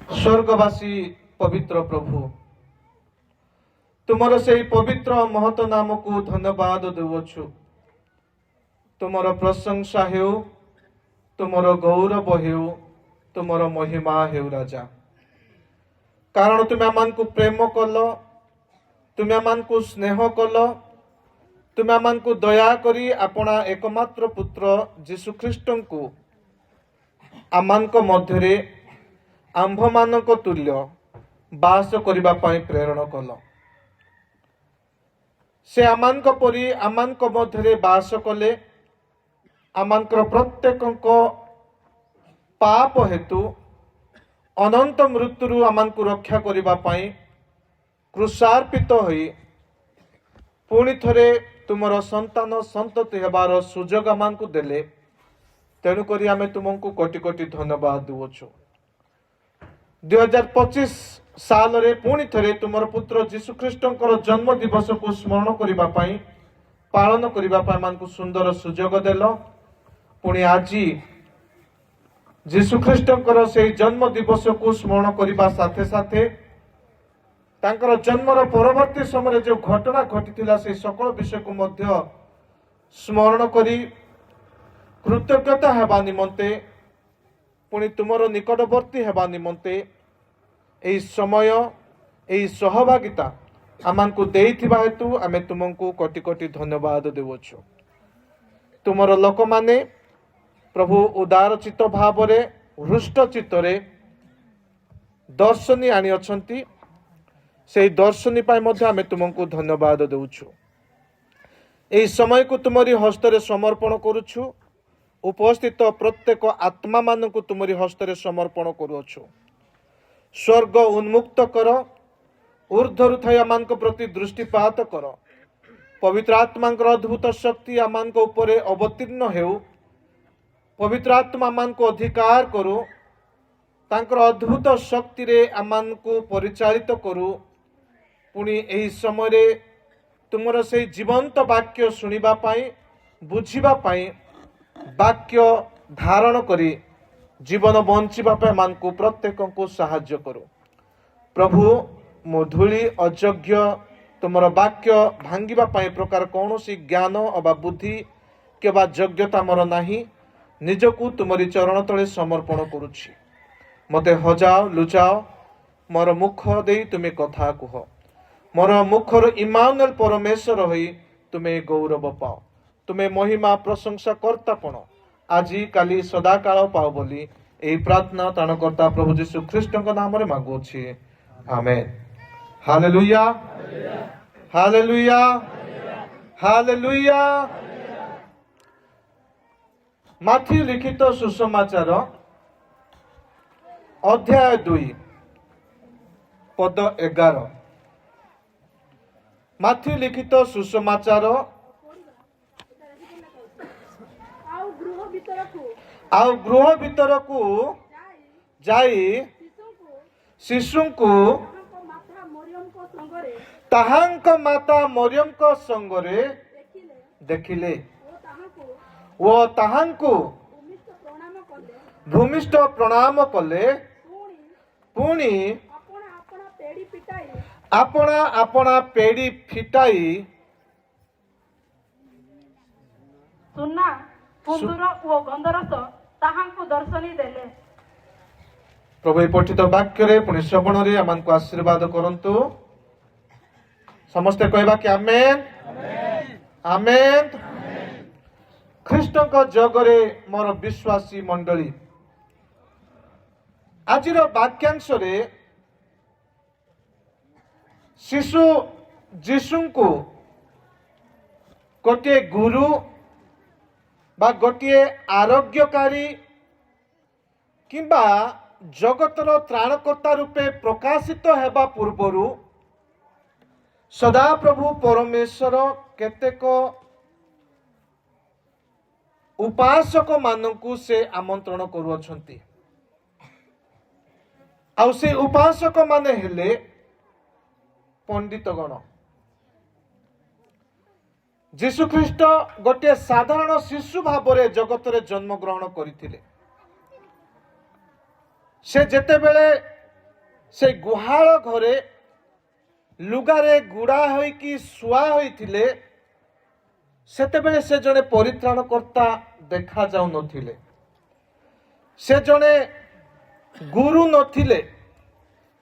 स्वर्गवासी पवित्र प्रभु तुमर से पवित्र महत नाम को धन्यवाद देवछु। तुमर प्रशंसा हेउ, तुमर गौरव हेउ, तुमर महिमा हेउ राजा। कारण तुम आम को प्रेम कल, तुम आम को स्नेह कल, तुम आम को दया करी अपना एकमात्र पुत्र जीशु ख्रीष्ट को आम मध्य आंभ मान तुल्य बास करने प्रेरण कल। से आमान परी आमान मध्य बास कले। आमानकर प्रत्येक पाप हेतु अनंत मृत्यु आमान को रक्षा करने क्रूसार्पित होई पुणी थरे तुमर संतान संतति हेबार सुजोग आमान को देले। तेणुक आम तुमको कोटि कोटि धन्यवाद देवछु। 2025 साल रे पुणी थरे तुमर पुत्र जीशु ख्रीष्टंकर जन्म दिवस को स्मरण करने पालन करने सुंदर सुजोग देल। पुणी आज जीशु ख्रीष्टंकर से जन्म दिवस को स्मरण करने साथे साथे तांकर जन्मर परवर्ती समय जो घटना घटी से सकल विषय को मध्य स्मरण करी कृतज्ञता हेबा निमंते पुणी तुमर निकटवर्ती हेबा निमंते एई समय एई सहभागिता आमान को देइथिबा हेतु आमे तुमको कोटि कोटि धन्यवाद देवछु। तुमर लोक माने प्रभु उदार चित्त भाव रे हृष्ट चित्तरे दर्शनी आनी अछंती। से दर्शनी पाई मध्य आमे तुमको धन्यवाद देउछु। एई समय को तुमरी हस्तरे समर्पण करूछु। उपस्थित प्रत्येक आत्मा मान को तुमरी हस्तरे समर्पण करूछु। स्वर्ग उन्मुक्त कर, ऊर्ध्वर थाई आमान प्रति दृष्टिपात कर। पवित्र आत्मा अद्भुत शक्ति आमान ऊपर अवतीर्ण हेउ। पवित्र आत्मा आमान को अधिकार करू। तांकर अद्भुत शक्ति रे आमान को परिचालित करू। पुणी एही समय रे तुमर से जीवंत वाक्य सुनिबा पाई बुझिबा पाई वाक्य धारण करी जीवन बंचिबा मान को प्रत्येक को साहाय्य करो। प्रभु मधुली अयोग्य तुमर वाक्य भांगिबा पाई प्रकार कौन सी ज्ञान अबा बुद्धि के बा योग्यता मोर नाही। निजकू तुमरी चरण तले समर्पण करुछि। मते हजाओ लुचाओ मोर मुख देई तुमे कथा कुह। मोर मुखर इमानुएल परमेश्वर होई तुमे गौरव पाओ। तुमे महिमा प्रशंसा कर्तापण आजी काली सदा काल पाओ बोली एही प्रार्थना ताणकर्ता प्रभु जीशु ख्रीष्ट नाम रे मागुछि। आमेन। हालेलुया हालेलुया हालेलुया। माथी लिखित सुसमाचार अध्याय 2 पद 11। माथी लिखित सुसमाचार आउ गृह भीतर को जाई शिशु को ताहांक माता मरियम को संगरे देखिले वो ताहांको भूमिष्ठ प्रणाम कले। पुणी अपना अपना पेड़ी फिटाई सुना कुंदुर ओ गंधरस ताहांको दर्शनी देले। प्रभु पठित वाक्य रे पुणी श्रवण रे आमान को आशीर्वाद करंतु। समस्ते कहबा कि आमेन आमेन। ख्रीष्ट जगरे मोर विश्वासी मंडली आजिर वाक्यांश रे शिशु जीशु को गोटे गुरु बा गोटे आरोग्यकारी किंबा जगतर त्राणकर्ता रूपे प्रकाशित हेबा पूर्वरु सदा प्रभु परमेश्वर केतेक उपासक मानकु से आमंत्रण करुअछंती। आउ से उपासक माने हेले पंडितगण। जीशु ख्रीष्ट गोटे साधारण शिशु भाव में जगत रे जन्म ग्रहण करथिले। से जेतेबेले से गुहाल घरे लुगारे गुड़ा होइकी शुआ होइथिले सेतेबेले से जने परित्राणकर्ता देखा जाऊ नथिले, से जने गुरु नथिले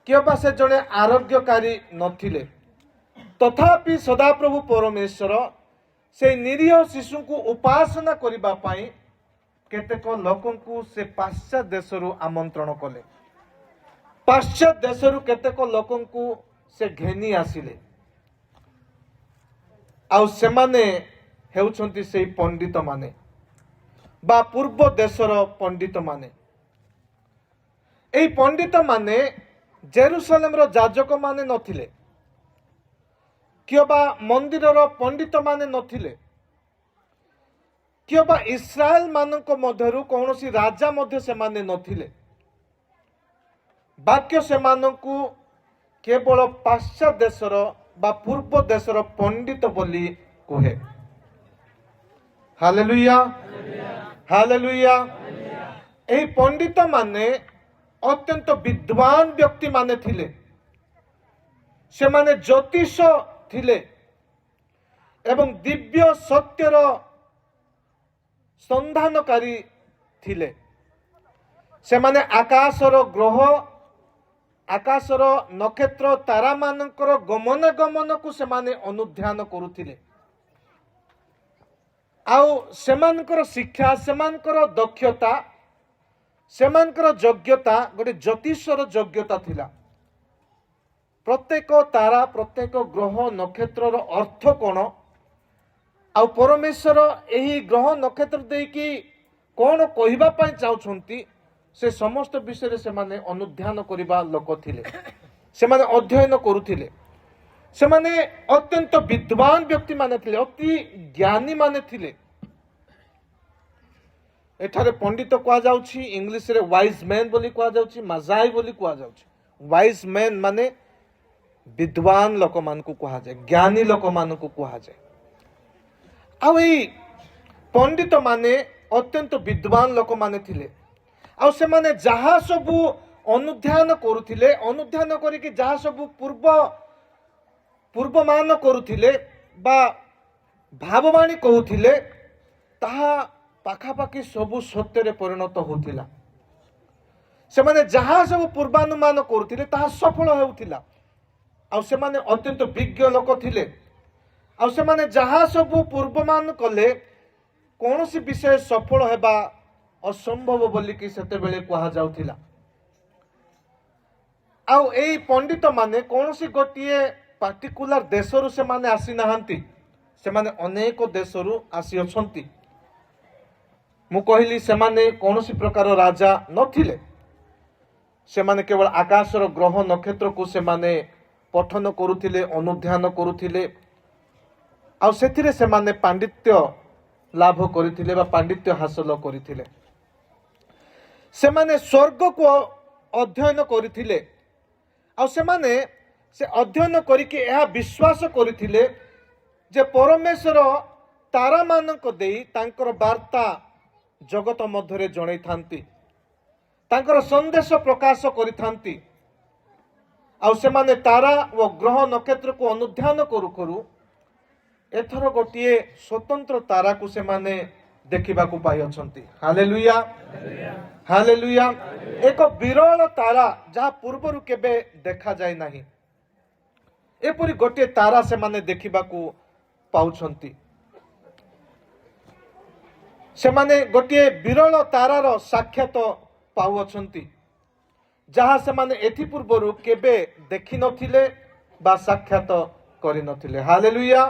किबा से जने आरोग्यकारी नथिले। तथापि सदाप्रभु परमेश्वर से निरीह शिशु को उपासना करिबा पाई केतेक लोकंकु से पाश्चात्य देशरु आमंत्रण कले। पाश्चात्य देशरु केतेक लोकंकु से घेनी आसिले आउ सेमाने हेउछंती सेई पंडित माने बा पूर्व देशर पंडित माने। एई पंडित माने जेरुसालेम रो जाजक माने नथिले किबा मंदिरर पंडित माने नथिले किबा इस्राएल मानक मध्यरु कौनसी राजा मध्य से माने नथिले। वाक्य से मानकु केवल पाश्चात्य देशर बा पूर्व देशर पंडित बोली कहे। Hallelujah hallelujah. एही पंडित माने अत्यंत विद्वान व्यक्ति माने थिले, से माने ज्योतिष थिले एवं दिव्य सत्यर संधानकारी थिले। से माने आकाशर ग्रह आकाशर नक्षत्र तारा मानकर गमनागमन को से माने अनुध्यान करुथिले। आउ सेमानकर शिक्षा सेमानकर दक्षता सेमानकर योग्यता गोटे ज्योतिषर योग्यता थिला। प्रत्येक तारा प्रत्येक ग्रह नक्षत्रर अर्थ कौन आउ परमेश्वर एही ग्रह नक्षत्र देकी कौन कहबा पई चाहुछंती से समस्त विषय से माने अनुध्यान करिबा लोक थिले, से माने अध्ययन करुथिले। से माने अत्यंत विद्वान व्यक्ति माने थिले, अति ज्ञानी माने थिले। एठारे पंडित कहा जाउछि, इंग्लिश रे वाइज मैन बोली कहा जाउछि, मजाई बोली कहा जाउछि। वाइज मैन माने विद्वान लोक मान को कहा जाए, ज्ञानी लोक मान को कहा जाए। आउ एई पंडित माने अत्यंत विद्वान लोक माने थिले। आउ से माने जहा सबु अनुध्यान करुथिले, अनुध्यान करिकि जहा सबु पूर्वमान करुथिले बा भाववाणी कहूथिले ताहा पाखापाखि सबु सत्य परिणत होतिला। से माने जहा सब पूर्वानुमान करुथिले ताहा सफल हेउथिला। आउ से माने अत्यंत विज्ञ लोक थिले। आउ से माने जहा सब पूर्वमान कले कौनसी विषय सफल हेबा असंभव बोली कि सेते बेले कहा जाउथिला। आउ एई पंडित माने कौनसी गोटिए पार्टिकुलर देशरु से माने आसी नाहंती, से माने अनेक देशरु आसी अछंती। मु कहली से माने कौनसी प्रकार राजा नथिले, से माने केवल आकाशर ग्रह नक्षत्र को से माने पठन करुथिले, अनुध्यान करुथिले। आउ सेथिरे से माने पांडित्य लाभ करिथिले बा पांडित्य हासिल करिथिले। से माने स्वर्ग को अध्ययन करिथिले। आउ से माने से अध्ययन करिके यह विश्वास करिथिले जे परमेश्वर तारा मानक देई तांकर वार्ता जगत मध्यरे जणै थांती, तांकर संदेश प्रकाश करिथांती। आउ से माने तारा व ग्रह नक्षत्र को अनुध्यान करू करू एथर गोटिए स्वतंत्र तारा को से माने देखिबा को पाई अछंती। Hallelujah hallelujah. एक विरल तारा जहा पूर्वरु केबे देखा जाय नाही, एपरि गोटे तारा से माने देखिबा को पाउछंती। से माने गोटे विरल तारार साक्षात पाउछंती जहा से माने एथि पूर्वरु केबे देखि नथिले बा साक्षात करि नथिले। हालेलुया।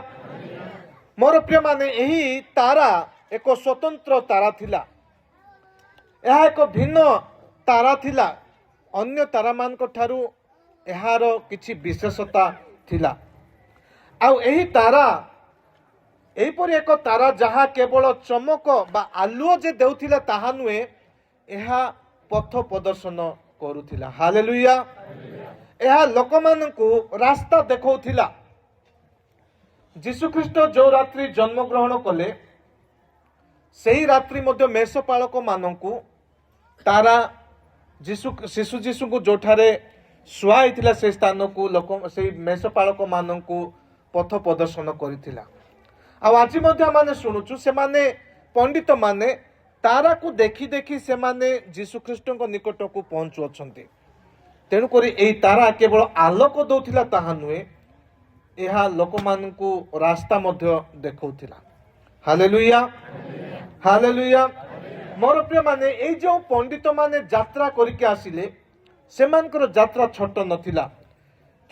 मोर प्रिय माने एही तारा एक स्वतंत्र तारा थिला। यह एक भिन्न तारा थिला। अन्य तारा मान को ठारू एहार किछि विशेषता थिला। आउ एही तारा एहीपरि एक तारा जहा केवल चमक बा आलुओ जे देउथिला ताहा नुहे, एहा पथ प्रदर्शन करुथिला। हालेलुया। एहा लोकमानंकु रास्ता देखौथिला। जीशुख्रीष्ट जो रात्रि जन्म ग्रहण कले सेही रात्रि मध्य मेषपालक मानंकु तारा शिशु जीशु को जोठारे ଶୁଆ ହେଇଥିଲା ସେ ସ୍ଥାନକୁ ଲୋକ ସେଇ ମେଷପାଳକ ମାନଙ୍କୁ ପଥ ପ୍ରଦର୍ଶନ କରିଥିଲା। ଆଉ ଆଜି ମଧ୍ୟ ଆମେ ଶୁଣୁଛୁ ସେମାନେ ପଣ୍ଡିତ ମାନେ ତାରାକୁ ଦେଖି ଦେଖି ସେମାନେ ଯୀଶୁଖ୍ରୀଷ୍ଟଙ୍କ ନିକଟକୁ ପହଞ୍ଚୁଅଛନ୍ତି। ତେଣୁକରି ଏହି ତାରା କେବଳ ଆଲୋକ ଦଉଥିଲା ତାହା ନୁହେଁ, ଏହା ଲୋକମାନଙ୍କୁ ରାସ୍ତା ମଧ୍ୟ ଦେଖାଉଥିଲା। Hallelujah, hallelujah. ମୋର ପ୍ରିୟ ମାନେ, ଏଇ ଯେଉଁ ପଣ୍ଡିତ ମାନେ ଯାତ୍ରା କରିକି ଆସିଲେ, ସେମାନଙ୍କର ଯାତ୍ରା ଛୋଟ ନଥିଲା,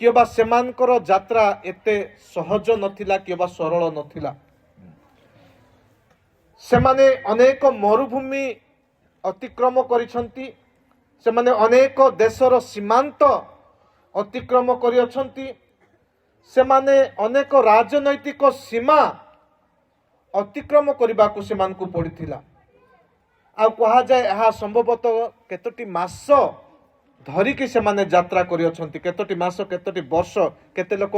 କିମ୍ବା ସେମାନଙ୍କର ଯାତ୍ରା ଏତେ ସହଜ ନଥିଲା କିମ୍ବା ସରଳ ନଥିଲା। ସେମାନେ ଅନେକ ମରୁଭୂମି ଅତିକ୍ରମ କରିଛନ୍ତି, ସେମାନେ ଅନେକ ଦେଶର ସୀମାନ୍ତ ଅତିକ୍ରମ କରିଅଛନ୍ତି, ସେମାନେ ଅନେକ ରାଜନୈତିକ ସୀମା ଅତିକ୍ରମ କରିବାକୁ ସେମାନଙ୍କୁ ପଡ଼ିଥିଲା। ଆଉ କୁହାଯାଏ ଏହା ସମ୍ଭବତଃ କେତୋଟି ମାସ ଧରିକି ସେମାନେ ଯାତ୍ରା କରିଅଛନ୍ତି, କେତୋଟି ମାସ, କେତୋଟି ବର୍ଷ। କେତେ ଲୋକ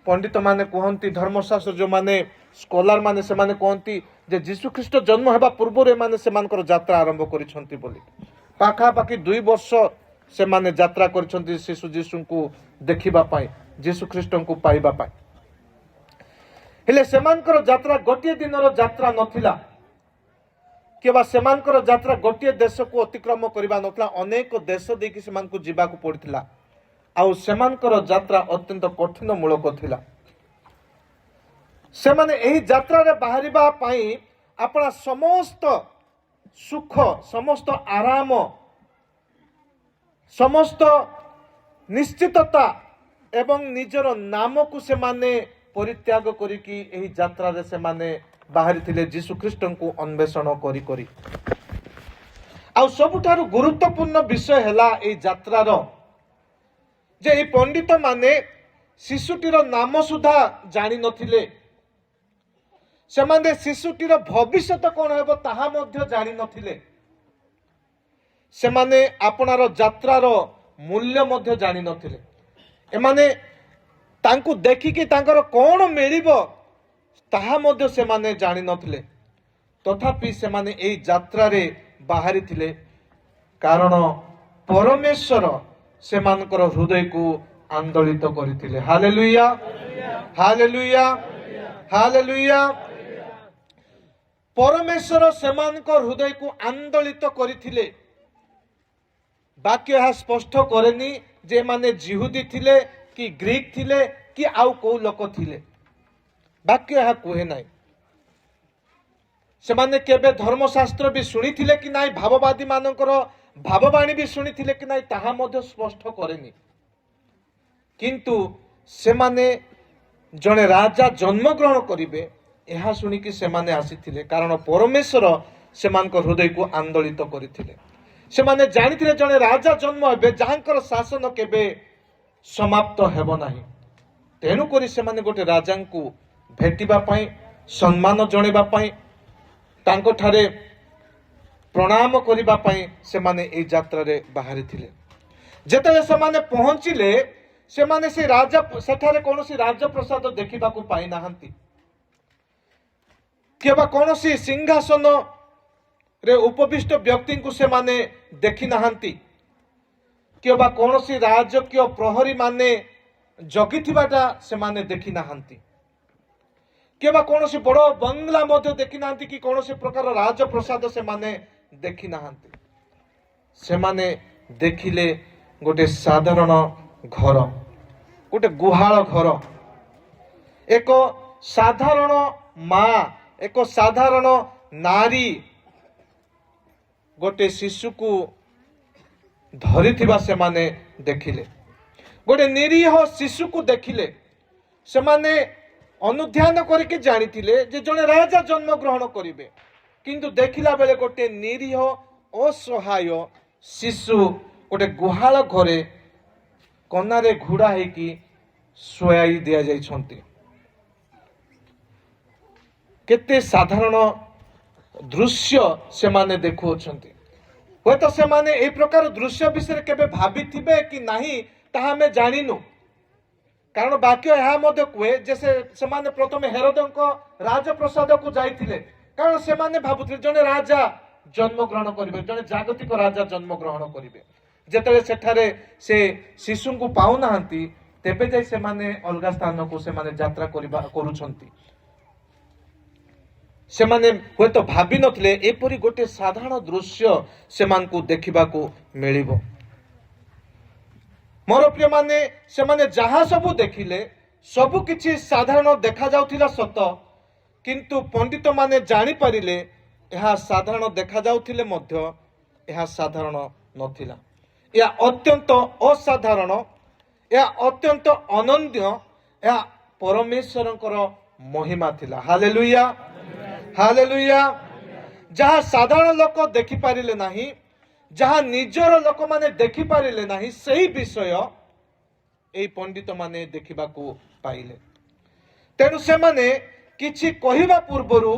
ପଣ୍ଡିତ ମାନେ କୁହନ୍ତି, ଧର୍ମଶାସ୍ତ୍ର ଯେଉଁମାନେ ସ୍କଲାର ମାନେ ସେମାନେ କୁହନ୍ତି ଯେ ଯୀଶୁଖ୍ରୀଷ୍ଟ ଜନ୍ମ ହେବା ପୂର୍ବରୁ ଏମାନେ ସେମାନଙ୍କର ଯାତ୍ରା ଆରମ୍ଭ କରିଛନ୍ତି ବୋଲି। ପାଖାପାଖି 2 ବର୍ଷ ସେମାନେ ଯାତ୍ରା କରିଛନ୍ତି ଶିଶୁ ଯୀଶୁଙ୍କୁ ଦେଖିବା ପାଇଁ, ଯୀଶୁଖ୍ରୀଷ୍ଟଙ୍କୁ ପାଇବା ପାଇଁ। ହେଲେ ସେମାନଙ୍କର ଯାତ୍ରା ଗୋଟିଏ ଦିନର ଯାତ୍ରା ନଥିଲା, କିମ୍ବା ସେମାନଙ୍କର ଯାତ୍ରା ଗୋଟିଏ ଦେଶକୁ ଅତିକ୍ରମ କରିବା ନଥିଲା, ଅନେକ ଦେଶ ଦେଇକି ସେମାନଙ୍କୁ ଯିବାକୁ ପଡ଼ିଥିଲା। ଆଉ ସେମାନଙ୍କର ଯାତ୍ରା ଅତ୍ୟନ୍ତ କଠିନ ମୂଳକ ଥିଲା। ସେମାନେ ଏହି ଯାତ୍ରାରେ ବାହାରିବା ପାଇଁ ଆପଣା ସମସ୍ତ ସୁଖ, ସମସ୍ତ ଆରାମ, ସମସ୍ତ ନିଶ୍ଚିତତା ଏବଂ ନିଜର ନାମକୁ ସେମାନେ ପରିତ୍ୟାଗ କରିକି ଏହି ଯାତ୍ରାରେ ସେମାନେ ବାହାରିଥିଲେ ଯୀଶୁଖ୍ରୀଷ୍ଟଙ୍କୁ ଅନ୍ୱେଷଣ କରି କରି। ଆଉ ସବୁଠାରୁ ଗୁରୁତ୍ୱପୂର୍ଣ୍ଣ ବିଷୟ ହେଲା ଏହି ଯାତ୍ରାର ଯେ ଏହି ପଣ୍ଡିତ ମାନେ ଶିଶୁଟିର ନାମ ସୁଦ୍ଧା ଜାଣିନଥିଲେ, ସେମାନେ ଶିଶୁଟିର ଭବିଷ୍ୟତ କ'ଣ ହେବ ତାହା ମଧ୍ୟ ଜାଣିନଥିଲେ, ସେମାନେ ଆପଣାର ଯାତ୍ରାର ମୂଲ୍ୟ ମଧ୍ୟ ଜାଣିନଥିଲେ। ଏମାନେ ତାଙ୍କୁ ଦେଖିକି ତାଙ୍କର କ'ଣ ମିଳିବ ତାହା ମଧ୍ୟ ସେମାନେ ଜାଣିନଥିଲେ। ତଥାପି ସେମାନେ ଏହି ଯାତ୍ରାରେ ବାହାରିଥିଲେ, କାରଣ ପରମେଶ୍ୱର ସେମାନଙ୍କର ହୃଦୟକୁ ଆନ୍ଦୋଳିତ କରିଥିଲେ। Hallelujah, hallelujah, hallelujah. ପରମେଶ୍ୱର ସେମାନଙ୍କ ହୃଦୟକୁ ଆନ୍ଦୋଳିତ କରିଥିଲେ। ବାକ୍ୟ ଏହା ସ୍ପଷ୍ଟ କରେନି ଯେ ଏମାନେ ଜିହୁଦୀ ଥିଲେ କି ଗ୍ରୀକ୍ ଥିଲେ କି ଆଉ କୋଉ ଲୋକ ଥିଲେ। ବାକ୍ୟ ଏହା କୁହେ ନାହିଁ। ସେମାନେ କେବେ ଧର୍ମଶାସ୍ତ୍ର ବି ଶୁଣିଥିଲେ କି ନାହିଁ, ଭାବବାଦୀ ମାନଙ୍କର ଭାବବାଣୀ ବି ଶୁଣିଥିଲେ କି ନାହିଁ ତାହା ମଧ୍ୟ ସ୍ପଷ୍ଟ କରେନି। କିନ୍ତୁ ସେମାନେ ଜଣେ ରାଜା ଜନ୍ମଗ୍ରହଣ କରିବେ ଏହା ଶୁଣିକି ସେମାନେ ଆସିଥିଲେ, କାରଣ ପରମେଶ୍ୱର ସେମାନଙ୍କ ହୃଦୟକୁ ଆନ୍ଦୋଳିତ କରିଥିଲେ। ସେମାନେ ଜାଣିଥିଲେ ଜଣେ ରାଜା ଜନ୍ମ ହେବେ ଯାହାଙ୍କର ଶାସନ କେବେ ସମାପ୍ତ ହେବ ନାହିଁ। ତେଣୁକରି ସେମାନେ ଗୋଟେ ରାଜାଙ୍କୁ ଭେଟିବା ପାଇଁ, ସମ୍ମାନ ଜଣାଇବା ପାଇଁ, ତାଙ୍କଠାରେ ପ୍ରଣାମ କରିବା ପାଇଁ ସେମାନେ ଏହି ଯାତ୍ରାରେ ବାହାରିଥିଲେ। ଯେତେବେଳେ ସେମାନେ ପହଞ୍ଚିଲେ, ସେମାନେ ସେ ରାଜା ସେଠାରେ କୌଣସି ରାଜପ୍ରସାଦ ଦେଖିବାକୁ ପାଇନାହାନ୍ତି, କିମ୍ବା କୌଣସି ସିଂହାସନରେ ଉପବିଷ୍ଟ ବ୍ୟକ୍ତିଙ୍କୁ ସେମାନେ ଦେଖି ନାହାନ୍ତି, କିମ୍ବା କୌଣସି ରାଜକୀୟ ପ୍ରହରୀ ମାନେ ଜଗିଥିବାଟା ସେମାନେ ଦେଖି ନାହାନ୍ତି, କିମ୍ବା କୌଣସି ବଡ଼ ବଙ୍ଗଲା ମଧ୍ୟ ଦେଖି ନାହାନ୍ତି, କି କୌଣସି ପ୍ରକାର ରାଜପ୍ରସାଦ ସେମାନେ ଦେଖି ନାହାନ୍ତି। ସେମାନେ ଦେଖିଲେ ଗୋଟେ ସାଧାରଣ ଘର, ଗୋଟେ ଗୁହାଳ ଘର, ଏକ ସାଧାରଣ ମା, ଏକ ସାଧାରଣ ନାରୀ ଗୋଟେ ଶିଶୁକୁ ଧରିଥିବା ସେମାନେ ଦେଖିଲେ। ଗୋଟେ ନିରୀହ ଶିଶୁକୁ ଦେଖିଲେ। ସେମାନେ ଅନୁଧ୍ୟାନ କରିକି ଜାଣିଥିଲେ ଯେ ଜଣେ ରାଜା ଜନ୍ମଗ୍ରହଣ କରିବେ, କିନ୍ତୁ ଦେଖିଲା ବେଳେ ଗୋଟେ ନିରୀହ ଅସହାୟ ଶିଶୁ ଗୋଟେ ଗୁହାଳ ଘରେ କନାରେ ଘୋଡ଼ା ହେଇକି ଶୁଆଇ ଦିଆଯାଇଛନ୍ତି। କେତେ ସାଧାରଣ ଦୃଶ୍ୟ ସେମାନେ ଦେଖୁଅଛନ୍ତି। ହୁଏତ ସେମାନେ ଏହି ପ୍ରକାର ଦୃଶ୍ୟ ବିଷୟରେ କେବେ ଭାବିଥିବେ କି ନାହିଁ ତାହା ଆମେ ଜାଣିନୁ, କାରଣ ବାକ୍ୟ ଏହା ମଧ୍ୟ କୁହେ ଯେ ସେମାନେ ପ୍ରଥମେ ହେରୋଦଙ୍କ ରାଜପ୍ରସାଦକୁ ଯାଇଥିଲେ, କାରଣ ସେମାନେ ଭାବୁଥିଲେ ଜଣେ ରାଜା ଜନ୍ମଗ୍ରହଣ କରିବେ, ଜଣେ ଜାଗତିକ ରାଜା ଜନ୍ମଗ୍ରହଣ କରିବେ। ଯେତେବେଳେ ସେଠାରେ ସେ ଶିଶୁଙ୍କୁ ପାଉନାହାନ୍ତି ତେବେ ଯାଇ ସେମାନେ ଅଲଗା ସ୍ଥାନକୁ ସେମାନେ ଯାତ୍ରା କରୁଛନ୍ତି। ସେମାନେ ହୁଏତ ଭାବିନଥିଲେ ଏପରି ଗୋଟେ ସାଧାରଣ ଦୃଶ୍ୟ ସେମାନଙ୍କୁ ଦେଖିବାକୁ ମିଳିବ। ମୋର ପ୍ରିୟ ମାନେ, ସେମାନେ ଯାହା ସବୁ ଦେଖିଲେ ସବୁ କିଛି ସାଧାରଣ ଦେଖାଯାଉଥିଲା ସତ, କିନ୍ତୁ ପଣ୍ଡିତ ମାନେ ଜାଣିପାରିଲେ ଏହା ସାଧାରଣ ଦେଖାଯାଉଥିଲେ ମଧ୍ୟ ଏହା ସାଧାରଣ ନଥିଲା। ଏହା ଅତ୍ୟନ୍ତ ଅସାଧାରଣ, ଏହା ଅତ୍ୟନ୍ତ ଅନନ୍ୟ, ଏହା ପରମେଶ୍ୱରଙ୍କର ମହିମା ଥିଲା। Hallelujah, hallelujah. ଯାହା ସାଧାରଣ ଲୋକ ଦେଖିପାରିଲେ ନାହିଁ, ଯାହା ନିଜର ଲୋକମାନେ ଦେଖିପାରିଲେ ନାହିଁ, ସେହି ବିଷୟ ଏହି ପଣ୍ଡିତ ମାନେ ଦେଖିବାକୁ ପାଇଲେ। ତେଣୁ ସେମାନେ କିଛି କହିବା ପୂର୍ବରୁ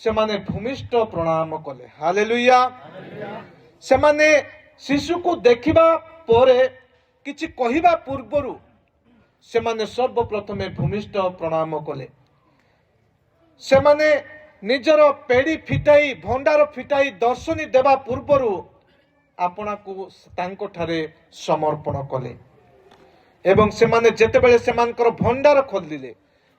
ସେମାନେ ଭୂମିଷ୍ଠ ପ୍ରଣାମ କଲେ। ହାଲେଲୁୟା। ସେମାନେ ଶିଶୁକୁ ଦେଖିବା ପରେ କିଛି କହିବା ପୂର୍ବରୁ ସେମାନେ ସର୍ବପ୍ରଥମେ ଭୂମିଷ୍ଠ ପ୍ରଣାମ କଲେ। ସେମାନେ ନିଜର ପେଡ଼ି ଫିଟାଇ, ଭଣ୍ଡାର ଫିଟାଇ ଦର୍ଶନୀ ଦେବା ପୂର୍ବରୁ ଆପଣାକୁ ତାଙ୍କଠାରେ ସମର୍ପଣ କଲେ। ଏବଂ ସେମାନେ ଯେତେବେଳେ ସେମାନଙ୍କର ଭଣ୍ଡାର ଖୋଲିଲେ,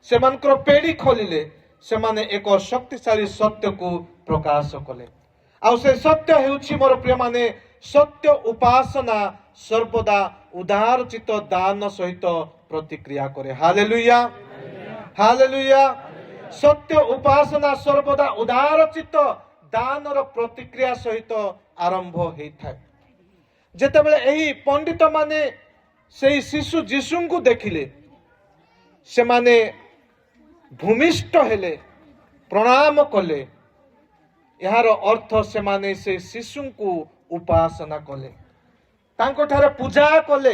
ସେମାନଙ୍କର ପେଡ଼ି ଖୋଲିଲେ, ସେମାନେ ଏକ ଶକ୍ତିଶାଳୀ ସତ୍ୟକୁ ପ୍ରକାଶ କଲେ। ଆଉ ସେ ସତ୍ୟ ହେଉଛି ମୋର ପ୍ରିୟମାନେ, ସତ୍ୟ ଉପାସନା ସର୍ବଦା ଉଦାରଚିତ ଦାନ ସହିତ ପ୍ରତିକ୍ରିୟା କରେ। Hallelujah, hallelujah. ସତ୍ୟ ଉପାସନା ସର୍ବଦା ଉଦାରଚିତ ଦାନର ପ୍ରତିକ୍ରିୟା ସହିତ ଆରମ୍ଭ ହେଇଥାଏ। ଯେତେବେଳେ ଏହି ପଣ୍ଡିତ ମାନେ ସେହି ଶିଶୁ ଯୀଶୁଙ୍କୁ ଦେଖିଲେ, ସେମାନେ ଭୂମିଷ୍ଠ ହେଲେ, ପ୍ରଣାମ କଲେ। ଏହାର ଅର୍ଥ ସେମାନେ ସେ ଶିଶୁଙ୍କୁ ଉପାସନା କଲେ, ତାଙ୍କଠାରେ ପୂଜା କଲେ,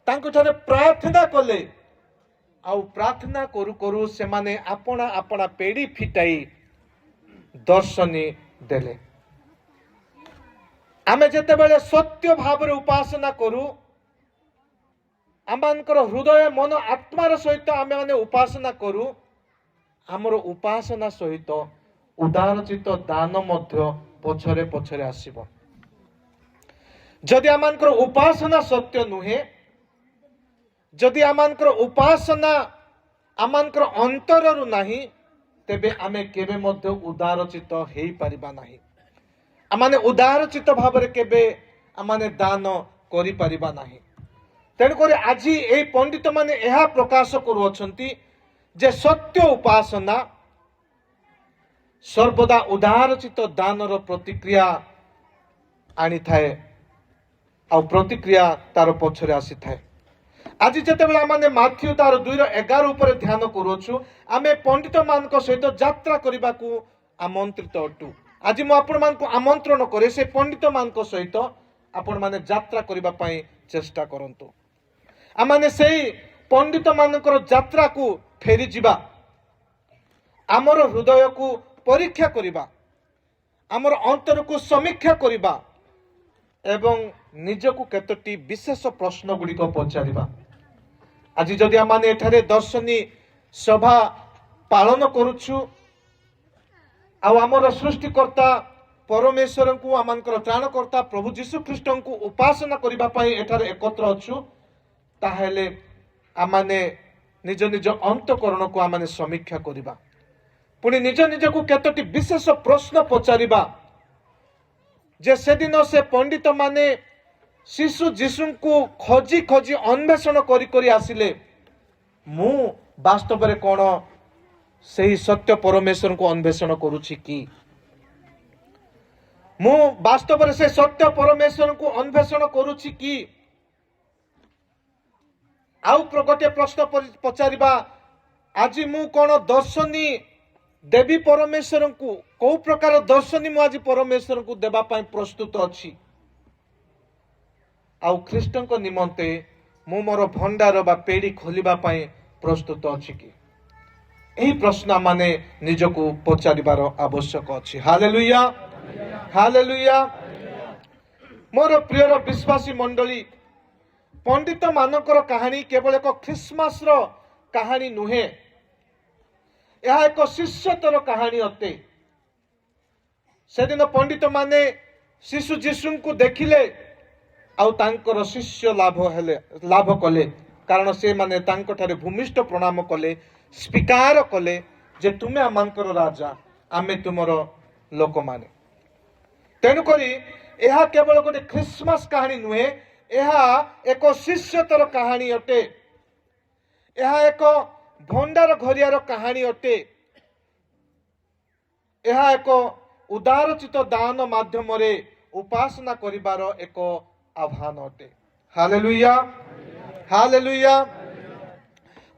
ତାଙ୍କଠାରେ ପ୍ରାର୍ଥନା କଲେ। ଆଉ ପ୍ରାର୍ଥନା କରୁ କରୁ ସେମାନେ ଆପଣା ଆପଣା ପେଡ଼ି ଫିଟାଇ ଦର୍ଶନୀ ଦେଲେ। ଆମେ ଯେତେବେଳେ ସତ୍ୟ ଭାବରେ ଉପାସନା କରୁ, ଆମମାନଙ୍କର ହୃଦୟ, ମନ, ଆତ୍ମାର ସହିତ ଆମେମାନେ ଉପାସନା କରୁ, ଆମର ଉପାସନା ସହିତ ଉଦାରଚିତ ଦାନ ମଧ୍ୟ ପଛରେ ପଛରେ ଆସିବ। ଯଦି ଆମମାନଙ୍କର ଉପାସନା ସତ୍ୟ ନୁହେଁ, ଯଦି ଆମମାନଙ୍କର ଉପାସନା ଆମମାନଙ୍କର ଅନ୍ତରରୁ ନାହିଁ, ତେବେ ଆମେ କେବେ ମଧ୍ୟ ଉଦାରଚିତ ହେଇପାରିବା ନାହିଁ। ଆମମାନେ ଉଦାରଚିତ ଭାବରେ କେବେ ଆମମାନେ ଦାନ କରିପାରିବା ନାହିଁ। ତେଣୁକରି ଆଜି ଏହି ପଣ୍ଡିତ ମାନେ ଏହା ପ୍ରକାଶ କରୁଅଛନ୍ତି ଯେ ସତ୍ୟ ଉପାସନା ସର୍ବଦା ଉଦାରଚିତ ଦାନର ପ୍ରତିକ୍ରିୟା ଆଣିଥାଏ, ଆଉ ପ୍ରତିକ୍ରିୟା ତାର ପଛରେ ଆସିଥାଏ। ଆଜି ଯେତେବେଳେ ଆମେ ମାଥ୍ୟୁ ତାର 2:11 ଉପରେ ଧ୍ୟାନ କରୁଅଛୁ, ଆମେ ପଣ୍ଡିତ ମାନଙ୍କ ସହିତ ଯାତ୍ରା କରିବାକୁ ଆମନ୍ତ୍ରିତ ଅଟୁ। ଆଜି ମୁଁ ଆପଣମାନଙ୍କୁ ଆମନ୍ତ୍ରଣ କରେ, ସେ ପଣ୍ଡିତ ମାନଙ୍କ ସହିତ ଆପଣମାନେ ଯାତ୍ରା କରିବା ପାଇଁ ଚେଷ୍ଟା କରନ୍ତୁ। ଆମମାନେ ସେଇ ପଣ୍ଡିତ ମାନଙ୍କର ଯାତ୍ରାକୁ ଫେରିଯିବା, ଆମର ହୃଦୟକୁ ପରୀକ୍ଷା କରିବା, ଆମର ଅନ୍ତରକୁ ସମୀକ୍ଷା କରିବା ଏବଂ ନିଜକୁ କେତୋଟି ବିଶେଷ ପ୍ରଶ୍ନ ଗୁଡ଼ିକ ପଚାରିବା। ଆଜି ଯଦି ଆମେ ଏଠାରେ ଦର୍ଶନୀ ସଭା ପାଳନ କରୁଛୁ, ଆଉ ଆମର ସୃଷ୍ଟିକର୍ତ୍ତା ପରମେଶ୍ୱରଙ୍କୁ, ଆମମାନଙ୍କର ତ୍ରାଣକର୍ତ୍ତା ପ୍ରଭୁ ଯୀଶୁ ଖ୍ରୀଷ୍ଟଙ୍କୁ ଉପାସନା କରିବା ପାଇଁ ଏଠାରେ ଏକତ୍ର ଅଛୁ, ତାହେଲେ ଆମମାନେ ନିଜ ନିଜ ଅନ୍ତଃକରଣକୁ ଆମମାନେ ସମୀକ୍ଷା କରିବା। ପୁଣି ନିଜ ନିଜକୁ କେତୋଟି ବିଶେଷ ପ୍ରଶ୍ନ ପଚାରିବା ଯେ ସେଦିନ ସେ ପଣ୍ଡିତ ମାନେ ଶିଶୁ ଯୀଶୁଙ୍କୁ ଖୋଜି ଖୋଜି ଅନ୍ୱେଷଣ କରି କରି ଆସିଲେ, ମୁଁ ବାସ୍ତବରେ କ'ଣ ସେହି ସତ୍ୟ ପରମେଶ୍ୱରଙ୍କୁ ଅନ୍ୱେଷଣ କରୁଛି କି? ମୁଁ ବାସ୍ତବରେ ସେ ସତ୍ୟ ପରମେଶ୍ୱରଙ୍କୁ ଅନ୍ୱେଷଣ କରୁଛି କି? ଆଉ ଗୋଟିଏ ପ୍ରଶ୍ନ ପଚାରିବା, ଆଜି ମୁଁ କ'ଣ ଦର୍ଶନୀ ଦେବୀ ପରମେଶ୍ୱରଙ୍କୁ? କୋଉ ପ୍ରକାର ଦର୍ଶନୀ ମୁଁ ଆଜି ପରମେଶ୍ୱରଙ୍କୁ ଦେବା ପାଇଁ ପ୍ରସ୍ତୁତ ଅଛି? ଆଉ ଖ୍ରୀଷ୍ଟଙ୍କ ନିମନ୍ତେ ମୁଁ ମୋର ଭଣ୍ଡାର ବା ପେଡ଼ି ଖୋଲିବା ପାଇଁ ପ୍ରସ୍ତୁତ ଅଛି କି? ଏହି ପ୍ରଶ୍ନ ମାନେ ନିଜକୁ ପଚାରିବାର ଆବଶ୍ୟକ ଅଛି। Hallelujah, hallelujah. ମୋର ପ୍ରିୟର ବିଶ୍ୱାସୀ ମଣ୍ଡଳୀ, ପଣ୍ଡିତ ମାନଙ୍କର କାହାଣୀ କେବଳ ଏକ ଖ୍ରୀଷ୍ଟମାସର କାହାଣୀ ନୁହେଁ, ଏହା ଏକ ଶିଷ୍ୟତ୍ୱର କାହାଣୀ ଅଟେ। ସେଦିନ ପଣ୍ଡିତ ମାନେ ଶିଶୁ ଯୀଶୁଙ୍କୁ ଦେଖିଲେ, ଆଉ ତାଙ୍କର ଶିଷ୍ୟ ଲାଭ କଲେ, କାରଣ ସେମାନେ ତାଙ୍କଠାରେ ଭୂମିଷ୍ଠ ପ୍ରଣାମ କଲେ, ସ୍ୱୀକାର କଲେ ଯେ ତୁମେ ଆମଙ୍କର ରାଜା, ଆମେ ତୁମର ଲୋକମାନେ। ତେଣୁକରି ଏହା କେବଳ ଗୋଟେ ଖ୍ରୀଷ୍ଟମାସ କାହାଣୀ ନୁହେଁ, ଏହା ଏକ ଶିଷ୍ୟତର କାହାଣୀ ଅଟେ। ଏହା ଏକ ଭଣ୍ଡାର ଘରିଆର କାହାଣୀ ଅଟେ। ଏହା ଏକ ଉଦାରଚିତ ଦାନ ମାଧ୍ୟମରେ ଉପାସନା କରିବାର ଏକ ଆହ୍ୱାନ ଅଟେ। Hallelujah, hallelujah.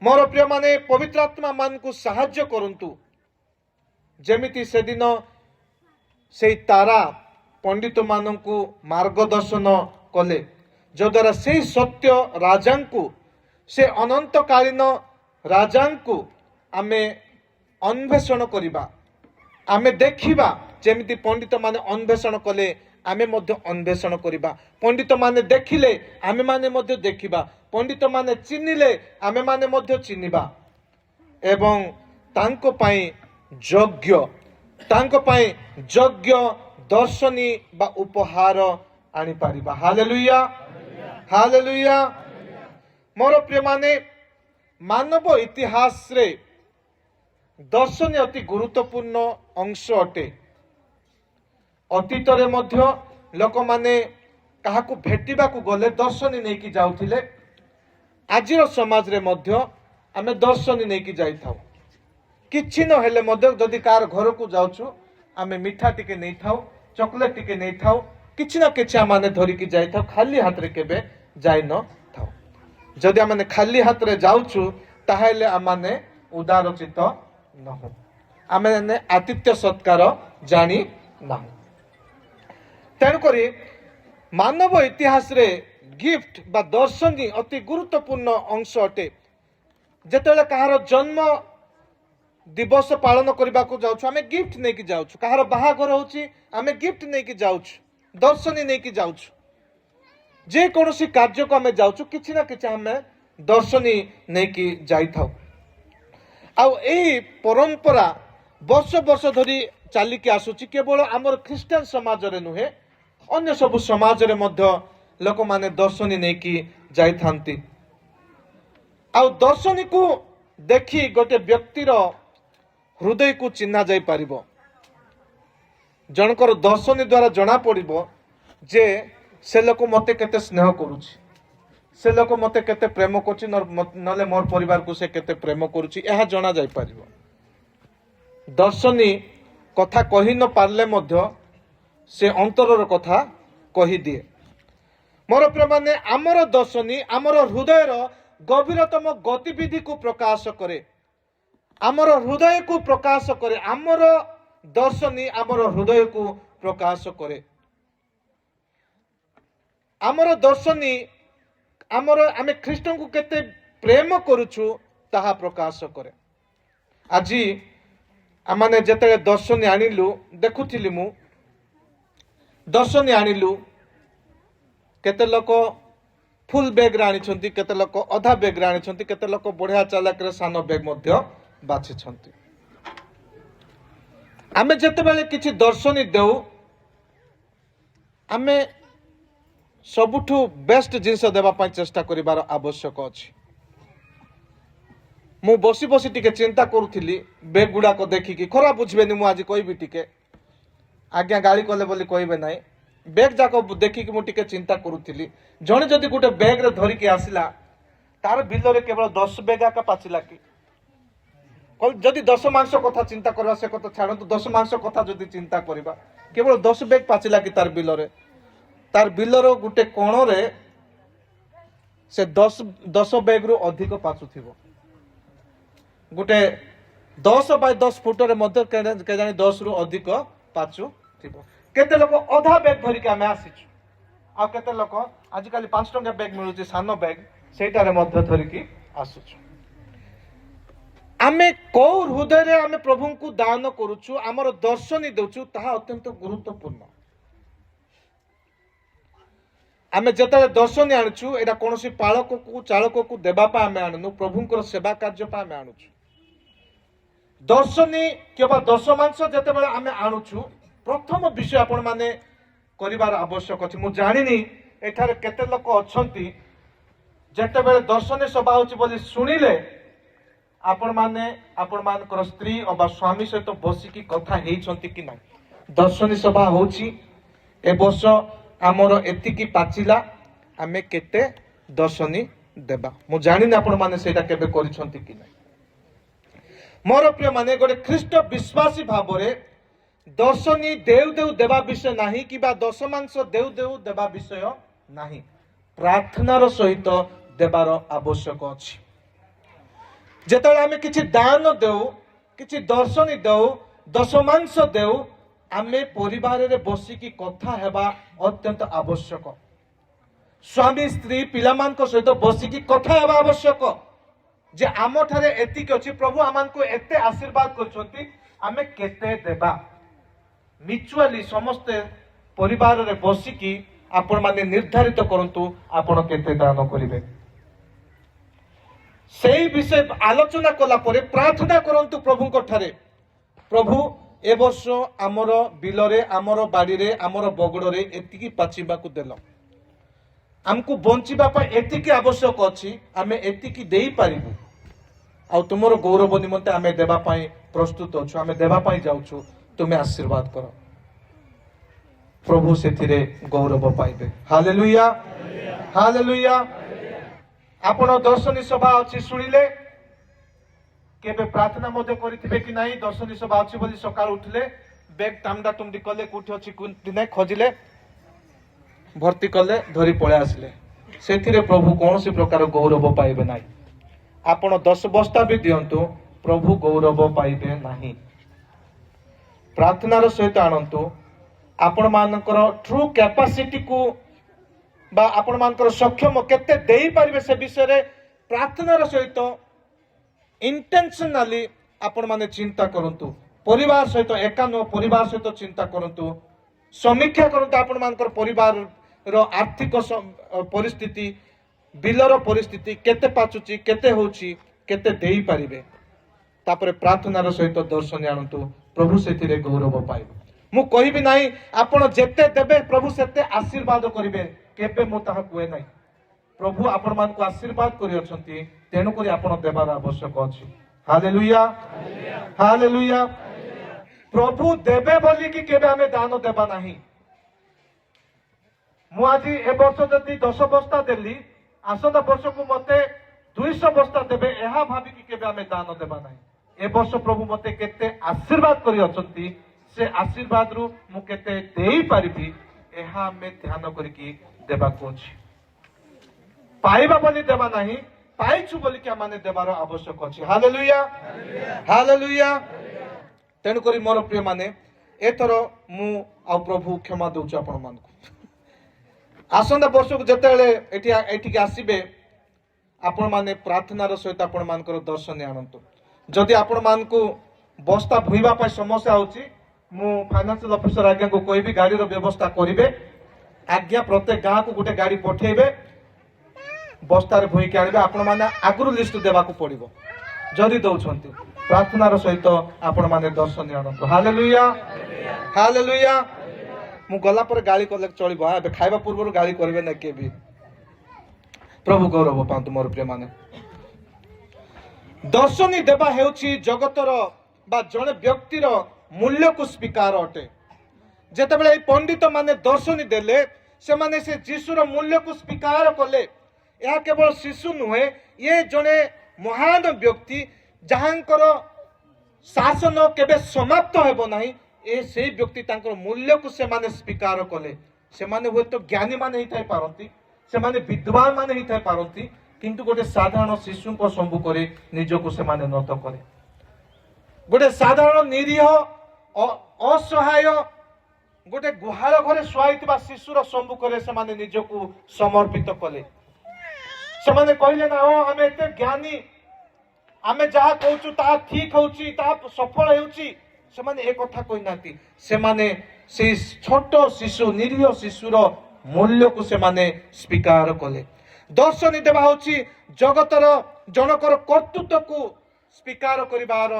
ମୋର ପ୍ରିୟମାନେ, ପବିତ୍ର ଆତ୍ମା ମାନଙ୍କୁ ସାହାଯ୍ୟ କରନ୍ତୁ, ଯେମିତି ସେଦିନ ସେଇ ତାରା ପଣ୍ଡିତ ମାନଙ୍କୁ ମାର୍ଗଦର୍ଶନ କଲେ, ଯଦ୍ୱାରା ସେଇ ସତ୍ୟ ରାଜାଙ୍କୁ, ସେ ଅନନ୍ତକାଳୀନ ରାଜାଙ୍କୁ ଆମେ ଅନ୍ୱେଷଣ କରିବା, ଆମେ ଦେଖିବା। ଯେମିତି ପଣ୍ଡିତ ମାନେ ଅନ୍ୱେଷଣ କଲେ, ଆମେ ମଧ୍ୟ ଅନ୍ୱେଷଣ କରିବା। ପଣ୍ଡିତ ମାନେ ଦେଖିଲେ, ଆମେମାନେ ମଧ୍ୟ ଦେଖିବା। ପଣ୍ଡିତ ମାନେ ଚିହ୍ନିଲେ, ଆମେମାନେ ମଧ୍ୟ ଚିହ୍ନିବା ଏବଂ ତାଙ୍କ ପାଇଁ ଯୋଗ୍ୟ ଦର୍ଶନୀ ବା ଉପହାର ଆଣିପାରିବା। Hallelujah, hallelujah. ମୋର ପ୍ରିୟମାନେ, ମାନବ ଇତିହାସରେ ଦର୍ଶନୀ ଅତି ଗୁରୁତ୍ୱପୂର୍ଣ୍ଣ ଅଂଶ ଅଟେ। ଅତୀତରେ ମଧ୍ୟ ଲୋକମାନେ କାହାକୁ ଭେଟିବାକୁ ଗଲେ ଦର୍ଶନୀ ନେଇକି ଯାଉଥିଲେ। ଆଜିର ସମାଜରେ ମଧ୍ୟ ଆମେ ଦର୍ଶନୀ ନେଇକି ଯାଇଥାଉ। କିଛି ନହେଲେ ମଧ୍ୟ ଯଦି କାହାର ଘରକୁ ଯାଉଛୁ, ଆମେ ମିଠା ଟିକେ ନେଇଥାଉ, ଚକୋଲେଟ ଟିକେ ନେଇଥାଉ, କିଛି ନା କିଛି ଆମେ ଧରିକି ଯାଇଥାଉ। ଖାଲି ହାତରେ କେବେ ଯାଇନଥାଉ। ଯଦି ଆମେ ଖାଲି ହାତରେ ଯାଉଛୁ, ତାହେଲେ ଆମେ ଉଦାରଚିତ ନହୁଁ, ଆମେ ଆତିଥ୍ୟ ସତ୍କାର ଜାଣି ନାହୁଁ। ତେଣୁକରି ମାନବ ଇତିହାସରେ ଗିଫ୍ଟ ବା ଦର୍ଶନୀ ଅତି ଗୁରୁତ୍ୱପୂର୍ଣ୍ଣ ଅଂଶ ଅଟେ। ଯେତେବେଳେ କାହାର ଜନ୍ମ ଦିବସ ପାଳନ କରିବାକୁ ଯାଉଛୁ, ଆମେ ଗିଫ୍ଟ ନେଇକି ଯାଉଛୁ। କାହାର ବାହାଘର ହଉଛି, ଆମେ ଗିଫ୍ଟ ନେଇକି ଯାଉଛୁ, ଦର୍ଶନୀ ନେଇକି ଯାଉଛୁ। ଯେକୌଣସି କାର୍ଯ୍ୟକୁ ଆମେ ଯାଉଛୁ, କିଛି ନା କିଛି ଆମେ ଦର୍ଶନୀ ନେଇକି ଯାଇଥାଉ। ଆଉ ଏହି ପରମ୍ପରା ବର୍ଷ ବର୍ଷ ଧରି ଚାଲିକି ଆସୁଛି। କେବଳ ଆମର ଖ୍ରୀଷ୍ଟିଆନ ସମାଜରେ ନୁହେଁ, ଅନ୍ୟ ସବୁ ସମାଜରେ ମଧ୍ୟ ଲୋକମାନେ ଦର୍ଶନୀ ନେଇକି ଯାଇଥାନ୍ତି। ଆଉ ଦର୍ଶନୀକୁ ଦେଖି ଗୋଟେ ବ୍ୟକ୍ତିର ହୃଦୟକୁ ଚିହ୍ନା ଯାଇପାରିବ। ଜଣଙ୍କର ଦର୍ଶନୀ ଦ୍ୱାରା ଜଣା ପଡିବ ଯେ ସେ ଲୋକ ମତେ କେତେ ସ୍ନେହ କରୁଛି, ସେ ଲୋକ ମତେ କେତେ ପ୍ରେମ କରୁଛି, ନହେଲେ ମୋର ପରିବାରକୁ ସେ କେତେ ପ୍ରେମ କରୁଛି, ଏହା ଜଣା ଯାଇପାରିବ। ଦର୍ଶନୀ କଥା କହି ନ ପାରିଲେ ମଧ୍ୟ ସେ ଅନ୍ତରର କଥା କହିଦିଏ। ମୋର ପ୍ରିୟମାନେ, ଆମର ଦର୍ଶନୀ ଆମର ହୃଦୟର ଗଭୀରତମ ଗତିବିଧିକୁ ପ୍ରକାଶ କରେ, ଆମର ହୃଦୟକୁ ପ୍ରକାଶ କରେ। ଆମର ଦର୍ଶନୀ ଆମର ହୃଦୟକୁ ପ୍ରକାଶ କରେ। ଆମର ଦର୍ଶନୀ ଆମେ ଖ୍ରୀଷ୍ଟଙ୍କୁ କେତେ ପ୍ରେମ କରୁଛୁ ତାହା ପ୍ରକାଶ କରେ। ଆଜି ଆମେ ଯେତେବେଳେ ଦର୍ଶନୀ ଆଣିଲୁ, ଦେଖୁଥିଲି ମୁଁ, ଦର୍ଶନୀ ଆଣିଲୁ, କେତେ ଲୋକ ଫୁଲ୍ ବ୍ୟାଗ୍ରେ ଆଣିଛନ୍ତି, କେତେ ଲୋକ ଅଧା ବ୍ୟାଗ୍ରେ ଆଣିଛନ୍ତି, କେତେ ଲୋକ ବଢିଆ ଚାଲାକରେ ସାନ ବ୍ୟାଗ୍ ମଧ୍ୟ ବାଛିଛନ୍ତି। ଆମେ ଯେତେବେଳେ କିଛି ଦର୍ଶନୀ ଦେଉ, ଆମେ ସବୁଠୁ ବେଷ୍ଟ ଜିନିଷ ଦେବା ପାଇଁ ଚେଷ୍ଟା କରିବାର ଆବଶ୍ୟକ ଅଛି। ମୁଁ ବସି ବସି ଟିକେ ଚିନ୍ତା କରୁଥିଲି, ବ୍ୟାଗ୍ ଗୁଡାକ ଦେଖିକି। ଖରାପ ବୁଝିବେନି, ମୁଁ ଆଜି କହିବି ଟିକେ, ଆଜ୍ଞା ଗାଳି କଲେ ବୋଲି କହିବେ ନାହିଁ। ବ୍ୟାଗ୍ ଯାକ ଦେଖିକି ମୁଁ ଟିକେ ଚିନ୍ତା କରୁଥିଲି, ଜଣେ ଯଦି ଗୋଟେ ବ୍ୟାଗ୍ରେ ଧରିକି ଆସିଲା, ତାର ବିଲରେ କେବଳ 10 ବ୍ୟାଗ୍ ଆକା ପାଚିଲା କି? ଯଦି 10 ମାଂସ କଥା ଚିନ୍ତା କରିବା, ସେ କଥା ଛାଡ଼ନ୍ତୁ, 10 ମାଂସ କଥା ଯଦି ଚିନ୍ତା କରିବା, କେବଳ 10 ବ୍ୟାଗ୍ ପାଚିଲା କି ତାର ବିଲରେ? ତାର ବିଲର ଗୋଟେ କୋଣରେ ସେ 10 ବ୍ୟାଗ୍ରୁ ଅଧିକ ପାଚୁଥିବ। ଗୋଟେ 10 ବାଇ 10 ଫୁଟରେ ମଧ୍ୟ କେଜାଣି 10ରୁ ଅଧିକ ପାଚୁଥିବ। କେତେ ଲୋକ ଅଧା ବ୍ୟାଗ୍ ଧରିକି ଆମେ ଆସିଛୁ, ଆଉ କେତେ ଲୋକ ଆଜିକାଲି 5 ଟଙ୍କା ବ୍ୟାଗ୍ ମିଳୁଛି, ସାନ ବ୍ୟାଗ୍, ସେଇଟାରେ ମଧ୍ୟ ଧରିକି ଆସୁଛୁ। ଆମେ କୋଉ ହୃଦୟରେ ଆମେ ପ୍ରଭୁଙ୍କୁ ଦାନ କରୁଛୁ, ଆମର ଦର୍ଶନୀ ଦେଉଛୁ, ତାହା ଅତ୍ୟନ୍ତ ଗୁରୁତ୍ୱପୂର୍ଣ୍ଣ। ଆମେ ଯେତେବେଳେ ଦର୍ଶନୀ ଆଣୁଛୁ, ଏଇଟା କୌଣସି ଚାଳକକୁ ଦେବା ପାଇଁ ଆମେ ଆଣୁନୁ, ପ୍ରଭୁଙ୍କର ସେବା କାର୍ଯ୍ୟ ପାଇଁ ଆମେ ଆଣୁଛୁ। ଦର୍ଶନୀ କିମ୍ବା 10 ମାଂସ ଯେତେବେଳେ ଆମେ ଆଣୁଛୁ, ପ୍ରଥମ ବିଷୟ ଆପଣ ମାନେ କରିବାର ଆବଶ୍ୟକ ଅଛି। ମୁଁ ଜାଣିନି ଏଠାରେ କେତେ ଲୋକ ଅଛନ୍ତି ଯେତେବେଳେ ଦର୍ଶନୀ ସଭା ହଉଛି ବୋଲି ଶୁଣିଲେ ଆପଣମାନଙ୍କର ସ୍ତ୍ରୀ ଅବା ସ୍ୱାମୀ ସହିତ ବସିକି କଥା ହେଇଛନ୍ତି କି ନାହିଁ? ଦର୍ଶନୀ ସଭା ହଉଛି, ଏ ବର୍ଷ ଆମର ଏତିକି ପାଚିଲା, ଆମେ କେତେ ଦର୍ଶନୀ ଦେବା। ମୁଁ ଜାଣିନି ଆପଣମାନେ ସେଇଟା କେବେ କରିଛନ୍ତି କି ନାହିଁ। ମୋର ପ୍ରିୟ ମାନେ, ଗୋଟେ ଖ୍ରୀଷ୍ଟ ବିଶ୍ୱାସୀ ଭାବରେ ଦର୍ଶନୀ ଦେଉ ଦେଉ ଦେବା ବିଷୟ ନାହିଁ କିମ୍ବା ଦଶମାଂଶ ଦେଉ ଦେଉ ଦେବା ବିଷୟ ନାହିଁ, ପ୍ରାର୍ଥନାର ସହିତ ଦେବାର ଆବଶ୍ୟକ ଅଛି। ଯେତେବେଳେ ଆମେ କିଛି ଦାନ ଦେଉ, କିଛି ଦର୍ଶନୀ ଦେଉ, ଦଶମାଂଶ ଦେଉ, ଆମେ ପରିବାରରେ ବସିକି କଥା ହେବା ଅତ୍ୟନ୍ତ ଆବଶ୍ୟକ। ସ୍ୱାମୀ ସ୍ତ୍ରୀ ପିଲାମାନଙ୍କ ସହିତ ବସିକି କଥା ହେବା ଆବଶ୍ୟକ ଯେ ଆମଠାରେ ଏତିକି ଅଛି, ପ୍ରଭୁ ଆମକୁ ଏତେ ଆଶୀର୍ବାଦ କରିଛନ୍ତି, ଆମେ କେତେ ଦେବା। ମିଚୁଆଲି ସମସ୍ତେ ପରିବାରରେ ବସିକି ଆପଣମାନେ ନିର୍ଦ୍ଧାରିତ କରନ୍ତୁ ଆପଣ କେତେ ଦାନ କରିବେ। ସେଇ ବିଷୟ ଆଲୋଚନା କଲା ପରେ ପ୍ରାର୍ଥନା କରନ୍ତୁ ପ୍ରଭୁଙ୍କ ଠାରେ, ପ୍ରଭୁ ଏ ବର୍ଷ ଆମର ବିଲରେ, ଆମର ବାଡ଼ିରେ, ଆମର ବଗଡ଼ରେ ଏତିକି ପାଚିବାକୁ ଦେଲ, ଆମକୁ ବଞ୍ଚିବା ପାଇଁ ଏତିକି ଆବଶ୍ୟକ ଅଛି, ଆମେ ଏତିକି ଦେଇପାରିବୁ, ଆଉ ତୁମର ଗୌରବ ନିମନ୍ତେ ଆମେ ଦେବା ପାଇଁ ପ୍ରସ୍ତୁତ ଅଛୁ, ଆମେ ଦେବା ପାଇଁ ଯାଉଛୁ, ତୁମେ ଆଶୀର୍ବାଦ କର। ପ୍ରଭୁ ସେଥିରେ ଗୌରବ ପାଇବେ। Hallelujah, hallelujah. ଆପଣ ଦର୍ଶନୀ ସଭା ଅଛି ଶୁଣିଲେ କେବେ ପ୍ରାର୍ଥନା ମଧ୍ୟ କରିଥିବେ କି ନାହିଁ? ଦର୍ଶନୀ ସଭା ଅଛି ବୋଲି ସକାଳୁ ଉଠିଲେ ବେଗ ଟାମଡା ଟୁମଡି କଲେ, କୋଉଠି ଅଛି କୋଉଠି ନାହିଁ ଖୋଜିଲେ, ଭର୍ତ୍ତି କଲେ, ଧରି ପଳେଇ ଆସିଲେ। ସେଥିରେ ପ୍ରଭୁ କୌଣସି ପ୍ରକାର ଗୌରବ ପାଇବେ ନାହିଁ। ଆପଣ 10 ବସ୍ତା ବି ଦିଅନ୍ତୁ, ପ୍ରଭୁ ଗୌରବ ପାଇବେ ନାହିଁ। ପ୍ରାର୍ଥନାର ସହିତ ଆଣନ୍ତୁ। ଆପଣମାନଙ୍କର ଟ୍ରୁ କ୍ୟାପାସିଟିକୁ ବା ଆପଣମାନଙ୍କର ସକ୍ଷମ କେତେ ଦେଇପାରିବେ ସେ ବିଷୟରେ ପ୍ରାର୍ଥନାର ସହିତ ଇଣ୍ଟେନସନାଲି ଆପଣମାନେ ଚିନ୍ତା କରନ୍ତୁ। ପରିବାର ସହିତ ଏକା ନୁହଁ, ପରିବାର ସହିତ ଚିନ୍ତା କରନ୍ତୁ, ସମୀକ୍ଷା କରନ୍ତୁ ଆପଣମାନଙ୍କର ପରିବାରର ଆର୍ଥିକ ପରିସ୍ଥିତି, ବିଲର ପରିସ୍ଥିତି, କେତେ ପାଚୁଛି, କେତେ ହଉଛି, କେତେ ଦେଇପାରିବେ। ତାପରେ ପ୍ରାର୍ଥନାର ସହିତ ଦର୍ଶନୀ ଆଣନ୍ତୁ, ପ୍ରଭୁ ସେଥିରେ ଗୌରବ ପାଇବେ। ମୁଁ କହିବି ନାହିଁ ଆପଣ ଯେତେ ଦେବେ ପ୍ରଭୁ ସେତେ ଆଶୀର୍ବାଦ କରିବେ, କେବେ ମୁଁ ତାହା କୁହେ ନାହିଁ। ପ୍ରଭୁ ଆପଣମାନଙ୍କୁ ଆଶୀର୍ବାଦ କରିଅଛନ୍ତି, ତେଣୁକରି ଆପଣ ଦେବାର ଆବଶ୍ୟକ ଅଛି। Hallelujah, hallelujah. ପ୍ରଭୁ ଦେବେ ବୋଲିକି କେବେ ଆମେ ଦାନ ଦେବା ନାହିଁ। ମୁଁ ଆଜି ଏ ବର୍ଷ ଯଦି 10 ବସ୍ତା ଦେଲି, ଆସନ୍ତା ବର୍ଷକୁ ମତେ 200 ବସ୍ତା ଦେବେ, ଏହା ଭାବିକି କେବେ ଆମେ ଦାନ ଦେବା ନାହିଁ। ଏ ବର୍ଷ ପ୍ରଭୁ ମତେ କେତେ ଆଶୀର୍ବାଦ କରିଅଛନ୍ତି, ସେ ଆଶୀର୍ବାଦରୁ ମୁଁ କେତେ ଦେଇପାରିବି, ଏହା ଆମେ ଧ୍ୟାନ କରିକି ଦେବାକୁ ଅଛି। ପାଇବା ବୋଲି ଦେବା ନାହିଁ, ପାଇଛୁ ବୋଲିକି ଆମେ ଦେବାର ଆବଶ୍ୟକ ଅଛି। Hallelujah, hallelujah. ତେଣୁକରି ମୋର ପ୍ରିୟ ମାନେ, ଏଥର ମୁଁ ଆଉ ପ୍ରଭୁ କ୍ଷମା ଦଉଛି ଆପଣମାନଙ୍କୁ। ଆସନ୍ତା ବର୍ଷକୁ ଯେତେବେଳେ ଏଠିକି ଆସିବେ, ଆପଣମାନେ ପ୍ରାର୍ଥନାର ସହିତ ଆପଣମାନଙ୍କର ଦର୍ଶନୀ ଆଣନ୍ତୁ। ଯଦି ଆପଣମାନଙ୍କୁ ବସ୍ତା ଭୁଇବା ପାଇଁ ସମସ୍ୟା ହଉଛି, ମୁଁ ଫାଇନାନ୍ସିଆଲ ଅଫିସର ଆଜ୍ଞାକୁ କହିବି ଗାଡ଼ିର ବ୍ୟବସ୍ଥା କରିବେ। ଆଜ୍ଞା ପ୍ରତ୍ୟେକ ଗାଁକୁ ଗୋଟେ ଗାଡ଼ି ପଠେଇବେ, ବସ୍ତାରେ ଭୁଇଁକି ଆଣିବେ। ଆପଣମାନେ ଆଗରୁ ଲିଷ୍ଟ ଦେବାକୁ ପଡ଼ିବ। ଯଦି ଦଉଛନ୍ତି ପ୍ରାର୍ଥନାର ସହିତ ଆପଣମାନେ ଦର୍ଶନୀ ଆଣନ୍ତୁ। Hallelujah, hallelujah. ମୁଁ ଗଲା ପରେ ଗାଳି କଲେ ଚଳିବ, ଏବେ ଖାଇବା ପୂର୍ବରୁ ଗାଳି କରିବେ ନା କିଏ ବି। ପ୍ରଭୁ ଗୌରବ ପାଆନ୍ତୁ ମୋର ପ୍ରିୟ ମାନେ। ଦର୍ଶନୀ ଦେବା ହେଉଛି ଜଗତର ବା ଜଣେ ବ୍ୟକ୍ତିର ମୂଲ୍ୟକୁ ସ୍ୱୀକାର ଅଟେ। ଯେତେବେଳେ এই ପଣ୍ଡିତ ମାନେ ଦର୍ଶନୀ ଦେଲେ, ସେମାନେ ସେ ଯୀଶୁର ମୂଲ୍ୟକୁ ସ୍ୱୀକାର କଲେ। ଏହା କେବଳ ଶିଶୁ ନୁହେଁ, ଇଏ ଜଣେ ମହାନ ବ୍ୟକ୍ତି ଯାହାଙ୍କର ଶାସନ କେବେ ସମାପ୍ତ ହେବ ନାହିଁ। ସେଇ ବ୍ୟକ୍ତି ତାଙ୍କର ମୂଲ୍ୟକୁ ସେମାନେ ସ୍ୱୀକାର କଲେ। ସେମାନେ ହୁଏତ ଜ୍ଞାନୀ ମାନେ ହେଇଥାଇ ପାରନ୍ତି, ସେମାନେ ବିଦ୍ୱାନ ମାନେ ହେଇଥାଇ ପାରନ୍ତି, କିନ୍ତୁ ଗୋଟେ ସାଧାରଣ ଶିଶୁଙ୍କ ସମ୍ମୁଖରେ ନିଜକୁ ସେମାନେ নত କଲେ। ଗୋଟେ ସାଧାରଣ ନିରୀହ ଅସହାୟ ଗୋଟେ ଗୁହାଳ ଘରେ ଶୁଆଇଥିବା ଶିଶୁର ସମ୍ମୁଖରେ ସେମାନେ ନିଜକୁ ସମର୍ପିତ କଲେ। ସେମାନେ କହିଲେ ନା, ଆମେ ଏତେ ଜ୍ଞାନୀ, ଆମେ ଯାହା କହୁଛୁ ତାହା ଠିକ ହଉଛି, ତାହା ସଫଳ ହେଉଛି। ସେମାନେ ଏ କଥା କହିନାହାନ୍ତି। ସେମାନେ ସେଇ ଛୋଟ ଶିଶୁ, ନିରୀହ ଶିଶୁର ମୂଲ୍ୟକୁ ସେମାନେ ସ୍ୱୀକାର କଲେ। ଦର୍ଶନୀ ଦେବା ହେଉଛି ଜଗତର ଜଣକର କର୍ତ୍ତୃତ୍ୱକୁ ସ୍ୱୀକାର କରିବାର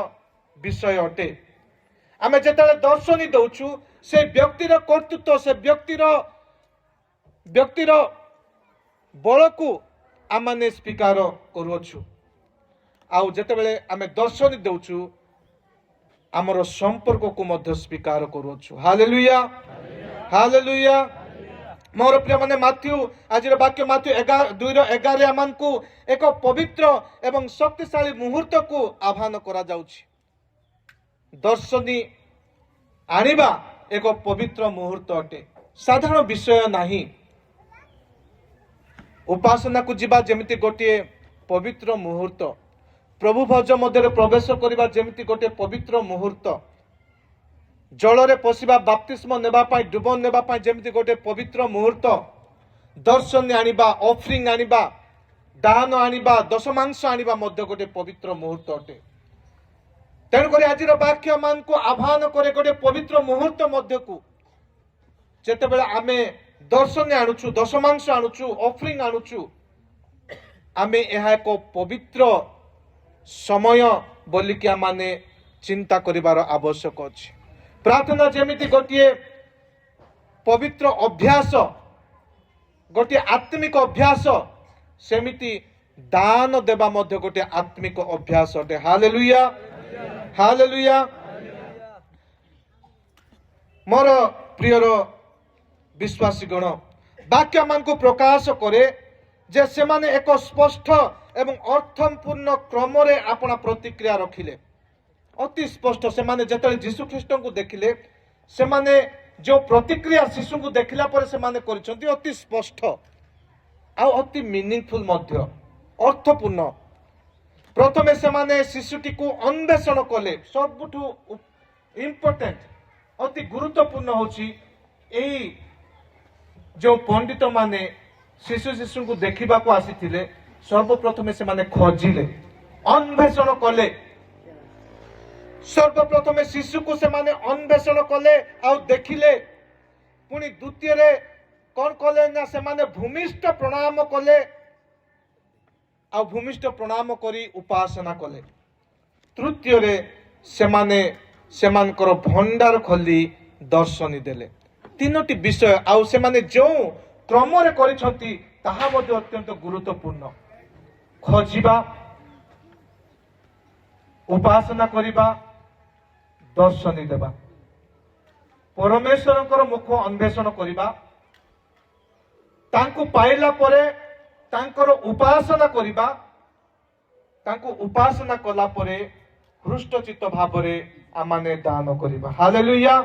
ବିଷୟ ଅଟେ। ଆମେ ଯେତେବେଳେ ଦର୍ଶନୀ ଦଉଛୁ, ସେ ବ୍ୟକ୍ତିର କର୍ତ୍ତୃତ୍ୱ, ସେ ବ୍ୟକ୍ତିର ବ୍ୟକ୍ତିର ବଳକୁ ଆମେ ସ୍ୱୀକାର କରୁଅଛୁ। ଆଉ ଯେତେବେଳେ ଆମେ ଦର୍ଶନୀ ଦେଉଛୁ ଆମର ସମ୍ପର୍କକୁ ମଧ୍ୟ ସ୍ୱୀକାର କରୁଅଛୁ। Hallelujah, hallelujah. ମୋର ପ୍ରିୟ ମାନେ ମାଥ୍ୟୁ ଆଜିର ବାକ୍ୟ ମାଥ୍ୟୁ 2:11 ଆମକୁ ଏକ ପବିତ୍ର ଏବଂ ଶକ୍ତିଶାଳୀ ମୁହୂର୍ତ୍ତକୁ ଆହ୍ୱାନ କରାଯାଉଛି। ଦର୍ଶନୀ ଆଣିବା ଏକ ପବିତ୍ର ମୁହୂର୍ତ୍ତ ଅଟେ, ସାଧାରଣ ବିଷୟ ନାହିଁ। ଉପାସନାକୁ ଯିବା ଯେମିତି ଗୋଟିଏ ପବିତ୍ର ମୁହୂର୍ତ୍ତ, ପ୍ରଭୁ ଭୋଜ ମଧ୍ୟରେ ପ୍ରବେଶ କରିବା ଯେମିତି ଗୋଟିଏ ପବିତ୍ର ମୁହୂର୍ତ୍ତ, ଜଳରେ ପଶିବା ବାପ୍ତିସ୍ମ ନେବା ପାଇଁ ଡୁବ ନେବା ପାଇଁ ଯେମିତି ଗୋଟିଏ ପବିତ୍ର ମୁହୂର୍ତ୍ତ, ଦର୍ଶନୀ ଆଣିବା, ଅଫରିଂ ଆଣିବା, ଦାନ ଆଣିବା, ଦଶମାଂଶ ଆଣିବା ମଧ୍ୟ ଗୋଟିଏ ପବିତ୍ର ମୁହୂର୍ତ୍ତ ଅଟେ। ତେଣୁକରି ଆଜିର ବାକ୍ୟ ମାନଙ୍କୁ ଆହ୍ୱାନ କରେ ଗୋଟିଏ ପବିତ୍ର ମୁହୂର୍ତ୍ତ ମଧ୍ୟକୁ। ଯେତେବେଳେ ଆମେ ଦର୍ଶନୀ ଆଣୁଛୁ, ଦଶମାଂଶ ଆଣୁଛୁ, ଅଫରିଂ ଆଣୁଛୁ, ଆମେ ଏହା ଏକ ପବିତ୍ର ସମୟ ବୋଲିକି ଆମେ ଚିନ୍ତା କରିବାର ଆବଶ୍ୟକ ଅଛି। ପ୍ରାର୍ଥନା ଯେମିତି ଗୋଟିଏ ପବିତ୍ର ଅଭ୍ୟାସ, ଗୋଟିଏ ଆତ୍ମିକ ଅଭ୍ୟାସ, ସେମିତି ଦାନ ଦେବା ମଧ୍ୟ ଗୋଟିଏ ଆତ୍ମିକ ଅଭ୍ୟାସ ଅଟେ। Hallelujah, hallelujah. ମୋର ପ୍ରିୟର ବିଶ୍ୱାସୀ ଗଣ, ବାକ୍ୟ ମାନଙ୍କୁ ପ୍ରକାଶ କରେ ଯେ ସେମାନେ ଏକ ସ୍ପଷ୍ଟ ଏବଂ ଅର୍ଥପୂର୍ଣ୍ଣ କ୍ରମରେ ଆପଣା ପ୍ରତିକ୍ରିୟା ରଖିଲେ। ଅତି ସ୍ପଷ୍ଟ ସେମାନେ ଯେତେବେଳେ ଯୀଶୁ ଖ୍ରୀଷ୍ଟଙ୍କୁ ଦେଖିଲେ, ସେମାନେ ଯେଉଁ ପ୍ରତିକ୍ରିୟା ଶିଶୁଙ୍କୁ ଦେଖିଲା ପରେ ସେମାନେ କରିଛନ୍ତି ଅତି ସ୍ପଷ୍ଟ ଆଉ ଅତି ମିନିଂଫୁଲ ମଧ୍ୟ, ଅର୍ଥପୂର୍ଣ୍ଣ। ପ୍ରଥମେ ସେମାନେ ଶିଶୁଟିକୁ ଅନ୍ୱେଷଣ କଲେ। ସବୁଠୁ ଇମ୍ପୋର୍ଟାଣ୍ଟ, ଅତି ଗୁରୁତ୍ୱପୂର୍ଣ୍ଣ ହେଉଛି ଏଇ ଯେଉଁ ପଣ୍ଡିତ ମାନେ ଶିଶୁଙ୍କୁ ଦେଖିବାକୁ ଆସିଥିଲେ, ସର୍ବପ୍ରଥମେ ସେମାନେ ଖୋଜିଲେ, ଅନ୍ୱେଷଣ କଲେ। ସର୍ବପ୍ରଥମେ ଶିଶୁକୁ ସେମାନେ ଅନ୍ୱେଷଣ କଲେ ଆଉ ଦେଖିଲେ। ପୁଣି ଦ୍ୱିତୀୟରେ କଣ କଲେ ନା ସେମାନେ ଭୂମିଷ୍ଠ ପ୍ରଣାମ କଲେ ଆଉ ଭୂମିଷ୍ଠ ପ୍ରଣାମ କରି ଉପାସନା କଲେ। ତୃତୀୟରେ ସେମାନେ ସେମାନଙ୍କର ଭଣ୍ଡାର ଖୋଲି ଦର୍ଶନୀ ଦେଲେ। ତିନୋଟି ବିଷୟ ଆଉ ସେମାନେ ଯେଉଁ କ୍ରମରେ କରିଛନ୍ତି ତାହା ମଧ୍ୟ ଅତ୍ୟନ୍ତ ଗୁରୁତ୍ୱପୂର୍ଣ୍ଣ। ଖୋଜିବା, ଉପାସନା କରିବା, ଦର୍ଶନୀ ଦେବା, ପରମେଶ୍ୱରଙ୍କର ମୁଖ ଅନ୍ୱେଷଣ କରିବା, ତାଙ୍କୁ ପାଇଲା ପରେ ତାଙ୍କର ଉପାସନା କରିବା, ତାଙ୍କୁ ଉପାସନା କଲା ପରେ ହୃଷ୍ଟଚିତ୍ତ ଭାବରେ ଆମେ ଦାନ କରିବା। Hallelujah,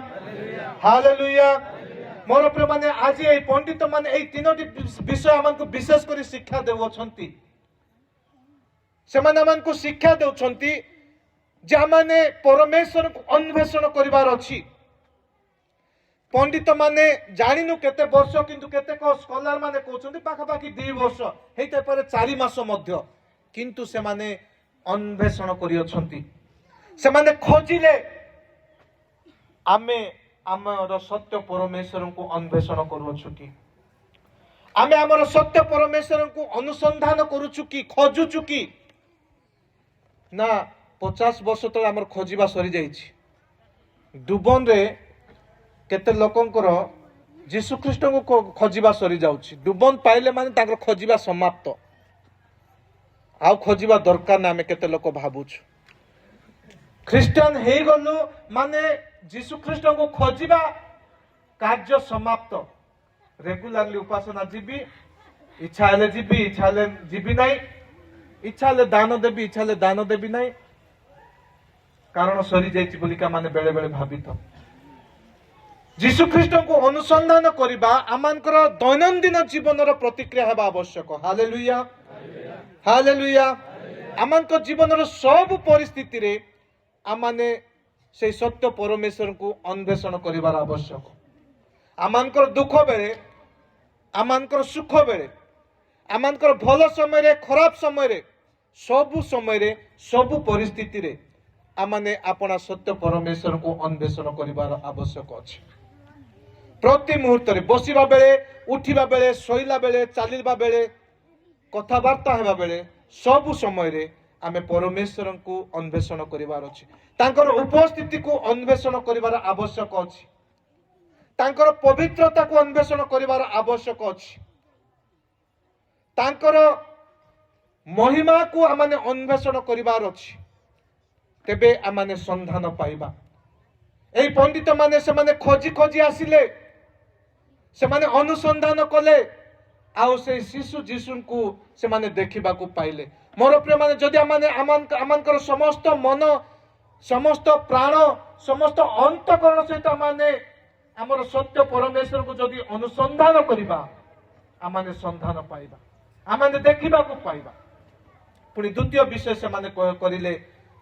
hallelujah. ମୋର ପ୍ରିୟ ମାନେ ଆଜି এই ପଣ୍ଡିତ ମାନେ এই ତିନୋଟି ବିଷୟ ଆମକୁ ବିଶେଷ କରି ଶିକ୍ଷା ଦେଉଛନ୍ତି। ସେମାନେ ଆମକୁ ଶିକ୍ଷା ଦେଉଛନ୍ତି ଯେ ଆମେ ପରମେଶ୍ୱରଙ୍କୁ ଅନ୍ୱେଷଣ କରିବାର ଅଛି। ପଣ୍ଡିତ ମାନେ ଜାଣିନୁ କେତେ ବର୍ଷ, କିନ୍ତୁ କେତେକ ସ୍କଲାର ମାନେ କହୁଛନ୍ତି ପାଖାପାଖି 2 ବର୍ଷ, ହେଇଥାଇପାରେ 4 ମାସ ମଧ୍ୟ, କିନ୍ତୁ ସେମାନେ ଅନ୍ୱେଷଣ କରିଅଛନ୍ତି। ସେମାନେ ଖୋଜିଲେ ଆମେ ଆମର ସତ୍ୟ ପରମେଶ୍ୱରଙ୍କୁ ଅନ୍ୱେଷଣ କରୁଅଛୁ କି? ଆମେ ଆମର ସତ୍ୟ ପରମେଶ୍ୱରଙ୍କୁ ଅନୁସନ୍ଧାନ କରୁଛୁ କି, ଖୋଜୁଛୁ କି? ନା 50 ବର୍ଷ ତଳେ ଆମର ଖୋଜିବା ସରିଯାଇଛି। ଡୁବନରେ କେତେ ଲୋକଙ୍କର ଯୀଶୁ ଖ୍ରୀଷ୍ଟଙ୍କୁ ଖୋଜିବା ସରିଯାଉଛି। ଡୁବନ ପାଇଲେ ମାନେ ତାଙ୍କର ଖୋଜିବା ସମାପ୍ତ, ଆଉ ଖୋଜିବା ଦରକାର ନା ଆମେ କେତେ ଲୋକ ଭାବୁଛୁ। ଖ୍ରୀଷ୍ଟିଆନ ହେଇଗଲୁ ମାନେ ଯୀଶୁ ଖ୍ରୀଷ୍ଟଙ୍କୁ ଖୋଜିବା କାର୍ଯ୍ୟ ସମାପ୍ତ। ରେଗୁଲାରଲି ଉପାସନା ଯିବି, ଇଚ୍ଛା ହେଲେ ଯିବି, ଇଚ୍ଛା ହେଲେ ଯିବି ନାହିଁ, ଇଚ୍ଛା ହେଲେ ଦାନ ଦେବି, ଇଚ୍ଛା ହେଲେ ଦାନ ଦେବି ନାହିଁ, କାରଣ ସରିଯାଇଛି ବୋଲିକା ମାନେ ବେଳେ ବେଳେ ଭାବିଥାଉ। ଯୀଶୁ ଖ୍ରୀଷ୍ଟଙ୍କୁ ଅନୁସନ୍ଧାନ କରିବା ଆମଙ୍କର ଦୈନନ୍ଦିନ ଜୀବନର ପ୍ରତିକ୍ରିୟା ହେବା ଆବଶ୍ୟକ। Hallelujah, hallelujah. ଆମଙ୍କ ଜୀବନର ସବୁ ପରିସ୍ଥିତିରେ ଆମେ সেই ସତ୍ୟ ପରମେଶ୍ୱରଙ୍କୁ ଅନ୍ୱେଷଣ କରିବାର ଆବଶ୍ୟକ। ଆମଙ୍କର ଦୁଃଖ ବେଳେ, ଆମଙ୍କର ସୁଖ ବେଳେ, ଆମଙ୍କର ଭଲ ସମୟରେ, ଖରାପ ସମୟରେ, ସବୁ ସମୟରେ, ସବୁ ପରିସ୍ଥିତିରେ ଆମେ ଆପଣା ସତ୍ୟ ପରମେଶ୍ୱରଙ୍କୁ ଅନ୍ୱେଷଣ କରିବାର ଆବଶ୍ୟକ ଅଛି। ପ୍ରତି ମୁହୂର୍ତ୍ତରେ, ବସିବା ବେଳେ, ଉଠିବା ବେଳେ, ଶୋଇଲା ବେଳେ, ଚାଲିବା ବେଳେ, କଥାବାର୍ତ୍ତା ହେବା ବେଳେ, ସବୁ ସମୟରେ ଆମେ ପରମେଶ୍ୱରଙ୍କୁ ଅନ୍ୱେଷଣ କରିବାର ଅଛି। ତାଙ୍କର ଉପସ୍ଥିତିକୁ ଅନ୍ୱେଷଣ କରିବାର ଆବଶ୍ୟକ ଅଛି। ତାଙ୍କର ପବିତ୍ରତାକୁ ଅନ୍ୱେଷଣ କରିବାର ଆବଶ୍ୟକ ଅଛି। ତାଙ୍କର ମହିମାକୁ ଆମେ ଅନ୍ୱେଷଣ କରିବାର ଅଛି। ତେବେ ଆମେ ସନ୍ଧାନ ପାଇବା। এই ପଣ୍ଡିତ ମାନେ ସେମାନେ ଖୋଜି ଖୋଜି ଆସିଲେ, ସେମାନେ ଅନୁସନ୍ଧାନ କଲେ, ଆଉ ସେଇ ଶିଶୁ ଯୀଶୁଙ୍କୁ ସେମାନେ ଦେଖିବାକୁ ପାଇଲେ। ମୋର ପ୍ରିୟମାନେ, ଯଦି ଆମମାନଙ୍କର ସମସ୍ତ ମନ, ସମସ୍ତ ପ୍ରାଣ, ସମସ୍ତ ଅନ୍ତଃକରଣ ସହିତ ଆମର ସତ୍ୟ ପରମେଶ୍ୱରକୁ ଯଦି ଅନୁସନ୍ଧାନ କରିବା, ଆମେ ସନ୍ଧାନ ପାଇବା, ଆମେ ଦେଖିବାକୁ ପାଇବା। ପୁଣି ଦ୍ୱିତୀୟ ବିଷୟ ସେମାନେ କରିଲେ,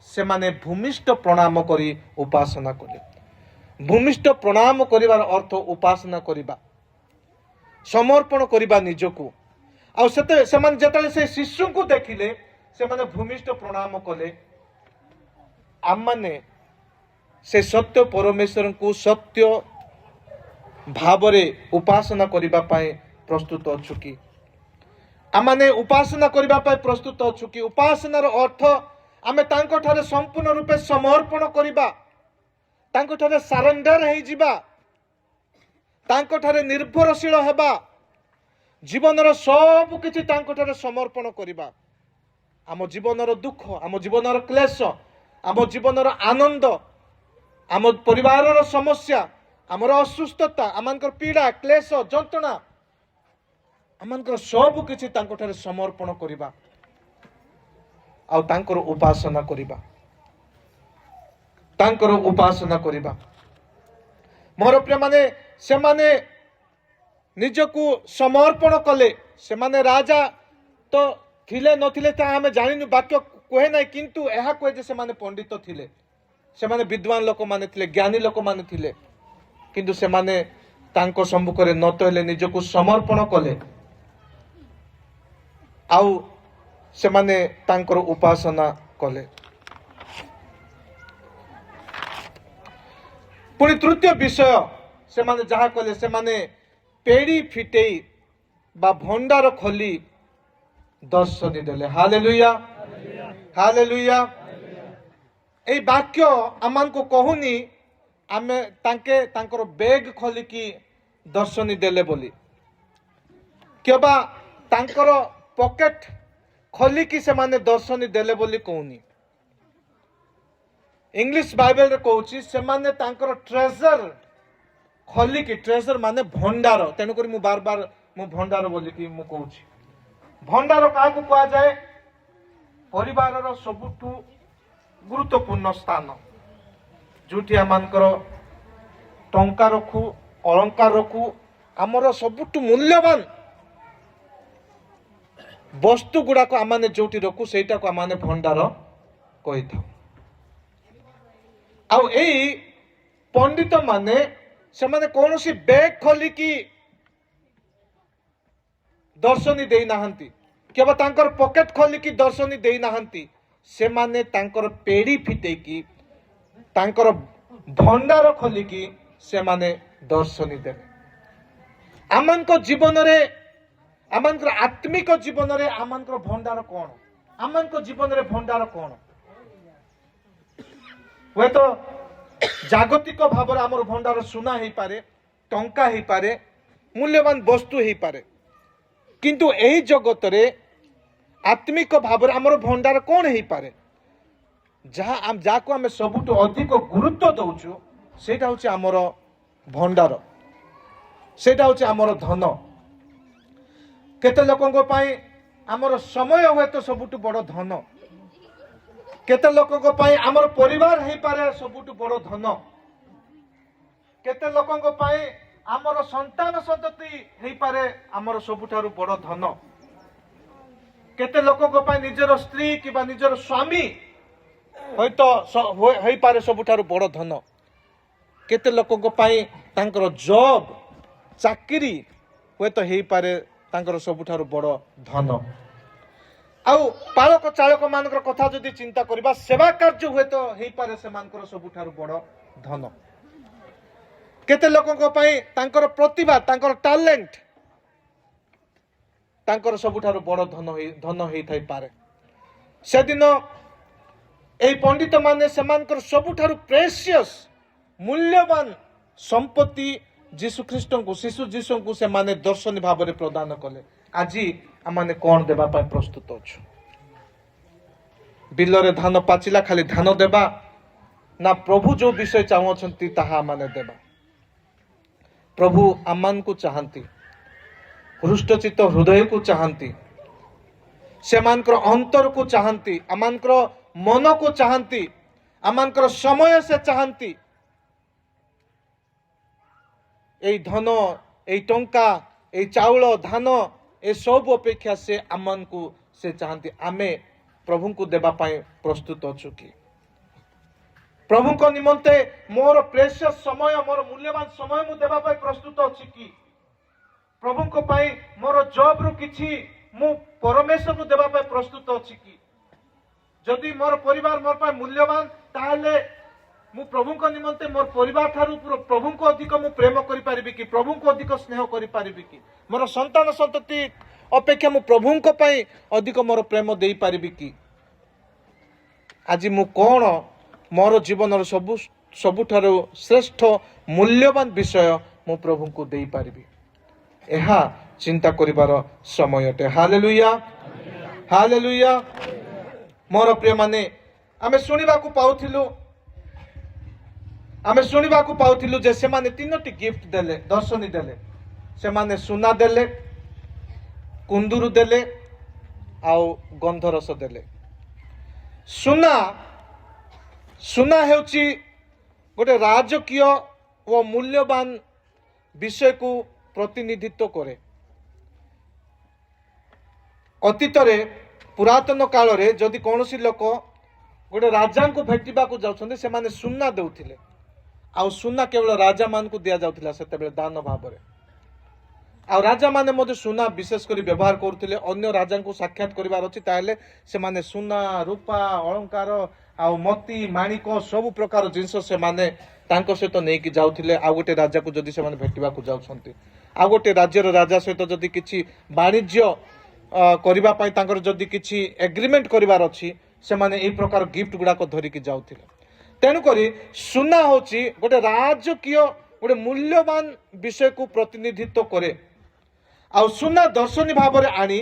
ସେମାନେ ଭୂମିଷ୍ଠ ପ୍ରଣାମ କରି ଉପାସନା କଲେ। ଭୂମିଷ୍ଠ ପ୍ରଣାମ କରିବାର ଅର୍ଥ ଉପାସନା କରିବା, ସମର୍ପଣ କରିବା ନିଜକୁ। ଆଉ ସେମାନେ ଯେତେବେଳେ ସେ ଶିଶୁଙ୍କୁ ଦେଖିଲେ, ସେମାନେ ଭୂମିଷ୍ଠ ପ୍ରଣାମ କଲେ। ଆମମାନେ ସେ ସତ୍ୟ ପରମେଶ୍ୱରଙ୍କୁ ସତ୍ୟ ଭାବରେ ଉପାସନା କରିବା ପାଇଁ ପ୍ରସ୍ତୁତ ଅଛୁ କି? ଆମମାନେ ଉପାସନା କରିବା ପାଇଁ ପ୍ରସ୍ତୁତ ଅଛୁ କି? ଉପାସନାର ଅର୍ଥ ଆମେ ତାଙ୍କଠାରେ ସମ୍ପୂର୍ଣ୍ଣ ରୂପେ ସମର୍ପଣ କରିବା, ତାଙ୍କଠାରେ ସାରେଣ୍ଡର ହେଇଯିବା, ତାଙ୍କଠାରେ ନିର୍ଭରଶୀଳ ହେବା, ଜୀବନର ସବୁ କିଛି ତାଙ୍କଠାରେ ସମର୍ପଣ କରିବା। ଆମ ଜୀବନର ଦୁଃଖ, ଆମ ଜୀବନର କ୍ଲେଶ, ଆମ ଜୀବନର ଆନନ୍ଦ, ଆମ ପରିବାରର ସମସ୍ୟା, ଆମର ଅସୁସ୍ଥତା, ଆମମାନଙ୍କର ପୀଡ଼ା, କ୍ଲେଶ, ଯନ୍ତ୍ରଣା, ଆମମାନଙ୍କର ସବୁ କିଛି ତାଙ୍କଠାରେ ସମର୍ପଣ କରିବା ଆଉ ତାଙ୍କର ଉପାସନା କରିବା, ତାଙ୍କର ଉପାସନା କରିବା। ମୋର ପ୍ରିୟମାନେ, ସେମାନେ ନିଜକୁ ସମର୍ପଣ କଲେ। ସେମାନେ ରାଜା ତ ଥିଲେ ନଥିଲେ ତାହା ଆମେ ଜାଣିନୁ, ବାକ୍ୟ କୁହେ ନାହିଁ, କିନ୍ତୁ ଏହା କୁହେ ଯେ ସେମାନେ ପଣ୍ଡିତ ଥିଲେ, ସେମାନେ ବିଦ୍ୱାନ ଲୋକମାନେ ଥିଲେ, ଜ୍ଞାନୀ ଲୋକମାନେ ଥିଲେ। କିନ୍ତୁ ସେମାନେ ତାଙ୍କ ସମ୍ମୁଖରେ ନତ ହେଲେ, ନିଜକୁ ସମର୍ପଣ କଲେ ଆଉ ସେମାନେ ତାଙ୍କର ଉପାସନା କଲେ। ପୁଣି ତୃତୀୟ ବିଷୟ ସେମାନେ ଯାହା କଲେ, ସେମାନେ ପେଡ଼ି ଫିଟେଇ ବା ଭଣ୍ଡାର ଖୋଲି ଦର୍ଶନୀ ଦେଲେ। Hallelujah, hallelujah. এই ବାକ୍ୟ ଆମମାନଙ୍କୁ କହୁନି ଆମେ ତାଙ୍କର ବେଗ ଖୋଲିକି ଦର୍ଶନୀ ଦେଲେ ବୋଲି, କିମ୍ବା ତାଙ୍କର ପକେଟ ଖୋଲିକି ସେମାନେ ଦର୍ଶନୀ ଦେଲେ ବୋଲି କହୁନି। ଇଂଲିଶ ବାଇବେଲରେ କହୁଛି ସେମାନେ ତାଙ୍କର ଟ୍ରେଜର ଖୋଲିକି, ଟ୍ରେଜର ମାନେ ଭଣ୍ଡାର, ତେଣୁକରି ମୁଁ ବାର ଭଣ୍ଡାର ବୋଲିକି ମୁଁ କହୁଛି। ଭଣ୍ଡାର କାହାକୁ କୁହାଯାଏ? ପରିବାରର ସବୁଠୁ ଗୁରୁତ୍ୱପୂର୍ଣ୍ଣ ସ୍ଥାନ, ଯୋଉଠି ଆମମାନଙ୍କର ଟଙ୍କା ରଖୁ, ଅଳଙ୍କାର ରଖୁ, ଆମର ସବୁଠୁ ମୂଲ୍ୟବାନ ବସ୍ତୁ ଗୁଡାକ ଆମେ ଯୋଉଠି ରଖୁ, ସେଇଟାକୁ ଆମେ ଭଣ୍ଡାର କହିଥାଉ। ଆଉ ଏଇ ପଣ୍ଡିତ ମାନେ ସେମାନେ କୌଣସି ବେଗ ଖୋଲିକି ଦର୍ଶନୀ ଦେଇନାହାନ୍ତି, କେବଳ ତାଙ୍କର ପକେଟ ଖୋଲିକି ଦର୍ଶନୀ ଦେଇନାହାନ୍ତି। ସେମାନେ ତାଙ୍କର ପେଡ଼ି ଫିଟେଇକି, ତାଙ୍କର ଭଣ୍ଡାର ଖୋଲିକି ସେମାନେ ଦର୍ଶନୀ ଦେଲେ। ଆମମାନଙ୍କ ଜୀବନରେ, ଆମମାନଙ୍କର ଆତ୍ମିକ ଜୀବନରେ ଆମମାନଙ୍କର ଭଣ୍ଡାର କ'ଣ? ଆମମାନଙ୍କ ଜୀବନରେ ଭଣ୍ଡାର କ'ଣ? ହୁଏତ ଜାଗତିକ ଭାବରେ ଆମର ଭଣ୍ଡାର ସୁନା ହେଇପାରେ, ଟଙ୍କା ହେଇପାରେ, ମୂଲ୍ୟବାନ ବସ୍ତୁ ହେଇପାରେ, କିନ୍ତୁ ଏହି ଜଗତରେ ଆତ୍ମିକ ଭାବରେ ଆମର ଭଣ୍ଡାର କ'ଣ ହେଇପାରେ? ଯାହାକୁ ଆମେ ସବୁଠୁ ଅଧିକ ଗୁରୁତ୍ୱ ଦଉଛୁ, ସେଇଟା ହଉଛି ଆମର ଭଣ୍ଡାର, ସେଇଟା ହଉଛି ଆମର ଧନ। କେତେ ଲୋକଙ୍କ ପାଇଁ ଆମର ସମୟ ହୁଏତ ସବୁଠୁ ବଡ଼ ଧନ, କେତେ ଲୋକଙ୍କ ପାଇଁ ଆମର ପରିବାର ହେଇପାରେ ସବୁଠୁ ବଡ଼ ଧନ, କେତେ ଲୋକଙ୍କ ପାଇଁ ଆମର ସନ୍ତାନ ସନ୍ତତି ହେଇପାରେ ଆମର ସବୁଠାରୁ ବଡ଼ ଧନ, କେତେ ଲୋକଙ୍କ ପାଇଁ ନିଜର ସ୍ତ୍ରୀ କିମ୍ବା ନିଜର ସ୍ୱାମୀ ହୁଏତ ହେଇପାରେ ସବୁଠାରୁ ବଡ଼ ଧନ, କେତେ ଲୋକଙ୍କ ପାଇଁ ତାଙ୍କର ଜବ୍, ଚାକିରି ହୁଏତ ହେଇପାରେ ତାଙ୍କର ସବୁଠାରୁ ବଡ଼ ଧନ। ଆଉ ପାଳକ ଚାଳକ ମାନଙ୍କର କଥା ଯଦି ଚିନ୍ତା କରିବା, ସେବା କାର୍ଯ୍ୟ ହୁଏତ ହେଇପାରେ ସେମାନଙ୍କର ସବୁଠାରୁ ବଡ଼ ଧନ। କେତେ ଲୋକଙ୍କ ପାଇଁ ତାଙ୍କର ପ୍ରତିଭା, ତାଙ୍କର ଟ୍ୟାଲେଣ୍ଟ ତାଙ୍କର ସବୁଠାରୁ ବଡ଼ ଧନ ହେଇଥାଇପାରେ। ସେଦିନ এই ପଣ୍ଡିତ ମାନେ ସେମାନଙ୍କର ସବୁଠାରୁ ପ୍ରେସିୟସ୍ ମୂଲ୍ୟବାନ ସମ୍ପତ୍ତି ଯୀଶୁଖ୍ରୀଷ୍ଟ ଶିଶୁ ଯୀଶୁଙ୍କୁ ସେମାନେ ଦର୍ଶନୀ ଭାବରେ ପ୍ରଦାନ କଲେ। ଆଜି ଆମେ କଣ ଦେବା ପାଇଁ ପ୍ରସ୍ତୁତ ଅଛୁ? ବିଲରେ ଧାନ ପାଚିଲା ଖାଲି ଧାନ ଦେବା, ନା ପ୍ରଭୁ ଯୋଉ ବିଷୟ ଚାହୁଁଛନ୍ତି ତାହା ଆମେ ଦେବା? ପ୍ରଭୁ ଆମମାନଙ୍କୁ ଚାହାନ୍ତି, ହୃଷ୍ଟଚିତ୍ତ ହୃଦୟକୁ ଚାହାନ୍ତି, ସେମାନଙ୍କର ଅନ୍ତରକୁ ଚାହାନ୍ତି, ଆମମାନଙ୍କର ମନକୁ ଚାହାନ୍ତି, ଆମମାନଙ୍କର ସମୟ ସେ ଚାହାନ୍ତି। এই ଧନ, এই ଟଙ୍କା, এই ଚାଉଳ ଧାନ ଏସବୁ ଅପେକ୍ଷା ସେ ଆମମାନଙ୍କୁ ସେ ଚାହାନ୍ତି। ଆମେ ପ୍ରଭୁଙ୍କୁ ଦେବା ପାଇଁ ପ୍ରସ୍ତୁତ ଅଛୁ କି? ପ୍ରଭୁଙ୍କ ନିମନ୍ତେ ମୋର ପ୍ରେସିୟସ୍ ସମୟ, ମୋର ମୂଲ୍ୟବାନ ସମୟ ମୁଁ ଦେବା ପାଇଁ ପ୍ରସ୍ତୁତ ଅଛି କି? ପ୍ରଭୁଙ୍କ ପାଇଁ ମୋର ଜବ୍ରୁ କିଛି ମୁଁ ପରମେଶ୍ୱରକୁ ଦେବା ପାଇଁ ପ୍ରସ୍ତୁତ ଅଛି କି? ଯଦି ମୋର ପରିବାର ମୋ ପାଇଁ ମୂଲ୍ୟବାନ, ତାହେଲେ ମୁଁ ପ୍ରଭୁଙ୍କ ନିମନ୍ତେ ମୋର ପରିବାର ଠାରୁ ପ୍ରଭୁଙ୍କୁ ଅଧିକ ମୁଁ ପ୍ରେମ କରିପାରିବି କି? ପ୍ରଭୁଙ୍କୁ ଅଧିକ ସ୍ନେହ କରିପାରିବି କି? ମୋର ସନ୍ତାନ ସନ୍ତତି ଅପେକ୍ଷା ମୁଁ ପ୍ରଭୁଙ୍କ ପାଇଁ ଅଧିକ ମୋର ପ୍ରେମ ଦେଇପାରିବି କି? ଆଜି ମୁଁ କଣ ମୋର ଜୀବନର ସବୁଠାରୁ ଶ୍ରେଷ୍ଠ ମୂଲ୍ୟବାନ ବିଷୟ ମୁଁ ପ୍ରଭୁଙ୍କୁ ଦେଇପାରିବି? ଏହା ଚିନ୍ତା କରିବାର ସମୟ ଅଟେ। Hallelujah, hallelujah. ମୋର ପ୍ରିୟମାନେ, ଆମେ ଶୁଣିବାକୁ ପାଉଥିଲୁ ଯେ ସେମାନେ 3ଟି ଗିଫ୍ଟ ଦେଲେ, ଦର୍ଶନୀ ଦେଲେ। ସେମାନେ ସୁନା ଦେଲେ, କୁନ୍ଦୁରୁ ଦେଲେ ଆଉ ଗନ୍ଧରସ ଦେଲେ। ସୁନା ହେଉଛି ଗୋଟେ ରାଜକୀୟ ଓ ମୂଲ୍ୟବାନ ବିଷୟକୁ ପ୍ରତିନିଧିତ୍ୱ କରେ। ଅତୀତରେ ପୁରାତନ କାଳରେ ଯଦି କୌଣସି ଲୋକ ଗୋଟେ ରାଜାଙ୍କୁ ଭେଟିବାକୁ ଯାଉଛନ୍ତି, ସେମାନେ ସୁନା ଦେଉଥିଲେ। ଆଉ ସୁନା କେବଳ ରାଜାମାନଙ୍କୁ ଦିଆଯାଉଥିଲା ସେତେବେଳେ ଦାନ ଭାବରେ। ଆଉ ରାଜାମାନେ ମଧ୍ୟ ସୁନା ବିଶେଷ କରି ବ୍ୟବହାର କରୁଥିଲେ। ଅନ୍ୟ ରାଜାଙ୍କୁ ସାକ୍ଷାତ କରିବାର ଅଛି ତାହେଲେ ସେମାନେ ସୁନା, ରୂପା, ଅଳଙ୍କାର ଆଉ ମୋତି ମାଣିକ ସବୁ ପ୍ରକାର ଜିନିଷ ସେମାନେ ତାଙ୍କ ସହିତ ନେଇକି ଯାଉଥିଲେ। ଆଉ ଗୋଟେ ରାଜାକୁ ଯଦି ସେମାନେ ଭେଟିବାକୁ ଯାଉଛନ୍ତି, ଆଉ ଗୋଟେ ରାଜ୍ୟର ରାଜା ସହିତ ଯଦି କିଛି ବାଣିଜ୍ୟ କରିବା ପାଇଁ ତାଙ୍କର ଯଦି କିଛି ଏଗ୍ରିମେଣ୍ଟ କରିବାର ଅଛି, ସେମାନେ ଏହି ପ୍ରକାର ଗିଫ୍ଟ ଗୁଡାକ ଧରିକି ଯାଉଥିଲେ। ତେଣୁକରି ସୁନା ହେଉଛି ଗୋଟେ ରାଜକୀୟ, ଗୋଟେ ମୂଲ୍ୟବାନ ବିଷୟକୁ ପ୍ରତିନିଧିତ୍ୱ କରେ। ଆଉ ସୁନା ଦର୍ଶନୀ ଭାବରେ ଆଣି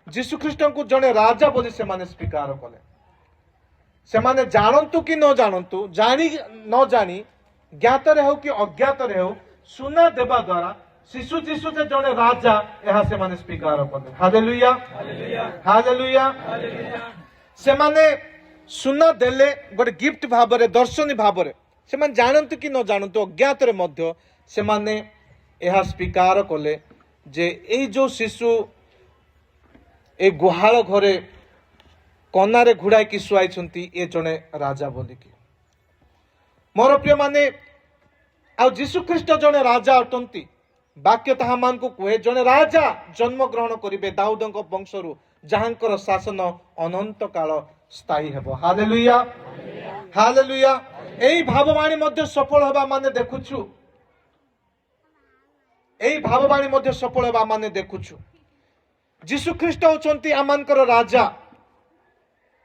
ଯୀଶୁଖ୍ରୀଷ୍ଟଙ୍କୁ ଜଣେ ରାଜା ବୋଲି ସେମାନେ ସ୍ୱୀକାର କଲେ। ସେମାନେ ଜାଣନ୍ତୁ କି ନ ଜାଣନ୍ତୁ, ଜାଣି ନ ଜାଣି, ଜ୍ଞାତରେ ହେଉ କି ଅଜ୍ଞାତରେ ହେଉ, ସୁନା ଦେବା ଦ୍ୱାରା ଶିଶୁ ଯୀଶୁ ଯେ ଜଣେ ରାଜା ଏହା ସେମାନେ ସ୍ୱୀକାର କଲେ। Hallelujah, hallelujah. ସେମାନେ ସୁନା ଦେଲେ ଗୋଟେ ଗିଫ୍ଟ ଭାବରେ, ଦର୍ଶନୀ ଭାବରେ। ସେମାନେ ଜାଣନ୍ତୁ କି ନ ଜାଣନ୍ତୁ, ଅଜ୍ଞାତରେ ମଧ୍ୟ ସେମାନେ ଏହା ସ୍ୱୀକାର କଲେ ଯେ ଏଇ ଯୋଉ ଶିଶୁ ଏ ଗୁହାଳ ଘରେ କନାରେ ଘୋଡ଼ାଇକି ଶୁଆଇଛନ୍ତି, ଏ ଜଣେ ରାଜା ବୋଲିକି। ମୋର ପ୍ରିୟମାନେ, ଆଉ ଯୀଶୁଖ୍ରୀଷ୍ଟ ଜଣେ ରାଜା ଅଟନ୍ତି। ବାକ୍ୟ ତାହାମାନଙ୍କୁ କୁହେ ଜଣେ ରାଜା ଜନ୍ମଗ୍ରହଣ କରିବେ ଦାଉଦଙ୍କ ବଂଶରୁ, ଯାହାଙ୍କର ଶାସନ ଅନନ୍ତ କାଳ ସ୍ଥାୟୀ ହେବ। Hallelujah, hallelujah. ଏହି ଭାବବାଣୀ ମଧ୍ୟ ସଫଳ ହେବା ମାନେ ଦେଖୁଛୁ। ଏହି ଭାବବାଣୀ ମଧ୍ୟ ସଫଳ ହେବା ମାନେ ଦେଖୁଛୁ। ଯୀଶୁଖ୍ରୀଷ୍ଟ ହେଉଛନ୍ତି ଆମମାନଙ୍କର ରାଜା।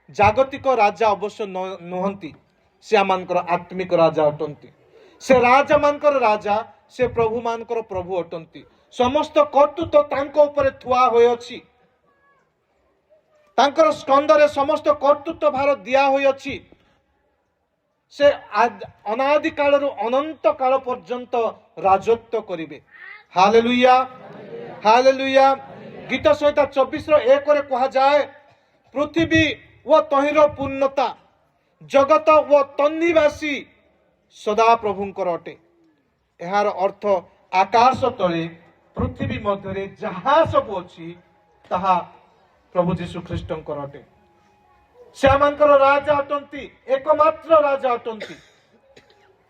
ଜାଗତିକ ରାଜା ଅବଶ୍ୟ ନୁହନ୍ତି, ସେ ଆମମାନଙ୍କର ଆତ୍ମିକ ରାଜା ଅଟନ୍ତି। ସେ ରାଜା ମାନଙ୍କର ରାଜା, ସେ ପ୍ରଭୁ ମାନଙ୍କର ପ୍ରଭୁ ଅଟନ୍ତି। ସମସ୍ତ କର୍ତ୍ତୃତ୍ୱ ତାଙ୍କ ଉପରେ ଥୁଆ ହୋଇଅଛି। ତାଙ୍କର ସ୍କନ୍ଧରେ ସମସ୍ତ କର୍ତ୍ତୃତ୍ୱ ଭାର ଦିଆ ହୋଇଅଛି। ସେ ଅନାଦି କାଳରୁ ଅନନ୍ତ କାଳ ପର୍ଯ୍ୟନ୍ତ ରାଜତ୍ୱ କରିବେ। Hallelujah, hallelujah. ଗୀତ ସଂହିତା 24:1 କୁହାଯାଏ, ପୃଥିବୀ ଓ ତହିଁର ପୂର୍ଣ୍ଣତା, ଜଗତ ଓ ତନ୍ନିବାସୀ ସଦା ପ୍ରଭୁଙ୍କର ଅଟେ। ଏହାର ଅର୍ଥ ଆକାଶ ତଳେ ପୃଥିବୀ ମଧ୍ୟରେ ଯାହା ସବୁ ଅଛି ତାହା ପ୍ରଭୁ ଯୀଶୁଖ୍ରୀଷ୍ଟଙ୍କର ଅଟେ। ସେ ଆମମାନଙ୍କର ରାଜା ଅଟନ୍ତି, ଏକମାତ୍ର ରାଜା ଅଟନ୍ତି।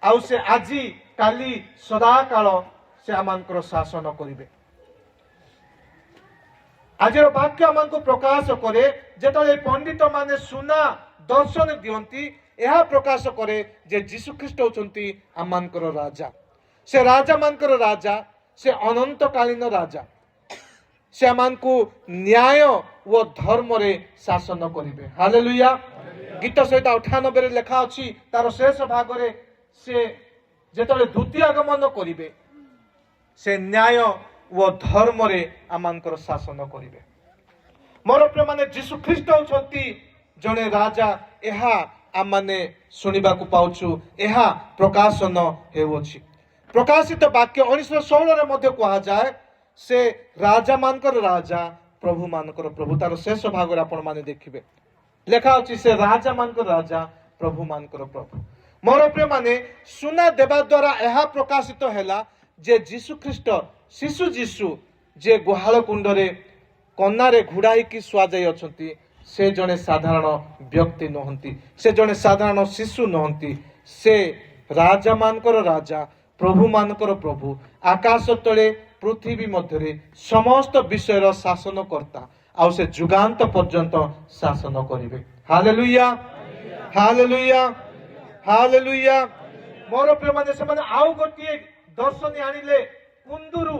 ଆଉ ସେ ଆଜି କାଲି ସଦାକାଳ ସେ ଆମମାନଙ୍କର ଶାସନ କରିବେ। ଆଜିର ବାକ୍ୟ ଆମକୁ ପ୍ରକାଶ କରେ, ଯେତେବେଳେ ପଣ୍ଡିତ ମାନେ ସୁନା ଦର୍ଶନ ଦିଅନ୍ତି, ଏହା ପ୍ରକାଶ କରେ ଯେ ଯୀଶୁଖ୍ରୀଷ୍ଟ ହେଉଛନ୍ତି ଆମମାନଙ୍କର ରାଜା। ସେ ରାଜା ମାନଙ୍କର ରାଜା, ସେ ଅନନ୍ତକାଳୀନ ରାଜା। ସେ ଆମମାନଙ୍କୁ ନ୍ୟାୟ ଓ ଧର୍ମରେ ଶାସନ କରିବେ। ହାଲେଲୁୟା। ଗୀତ ସଂହିତା 98 ଲେଖା ଅଛି, ତାର ଶେଷ ଭାଗରେ ସେ ଯେତେବେଳେ ଦ୍ୱିତୀୟ ଆଗମନ କରିବେ, से न्याय ओ धर्म रे आमानकर शासन करिवे। मोर प्रिय माने जीशु ख्रीष्ट होछंती जने राजा। एहा आमाने सुनिबा को पाउछु, एहा प्रकाशन हेउछि। प्रकाशित वाक्य 19:16 रे मध्ये कहा जाए से राजा मानकर राजा, प्रभु मानकर प्रभु। तार शेष भाग रे आपण माने देखिबे लेखा अछि से राजा मानकर राजा, प्रभु मानकर प्रभु। मोर प्रिय माने सुना देवा द्वारा एहा प्रकाशित हैला जे जीशु ख्रीष्ट शिशु जीशु जे गुहाल कुंडरे कन्नारे घुड़ाई की सुआ जाई अछंती से जने साधारण व्यक्ति नहंती, से जने साधारण शिशु नहंती। से राजा मानकर राजा, प्रभु मानकर प्रभु, आकाश तले पृथ्वी मध्यरे समस्त विषयर शासन करता, आउ से जुगांत पर्यंत शासन करिवे। हालेलुया, हालेलुया, हालेलुया। मोर प्रिय माने से माने आउ गोटिए दर्शन आनिले कुंदुरु।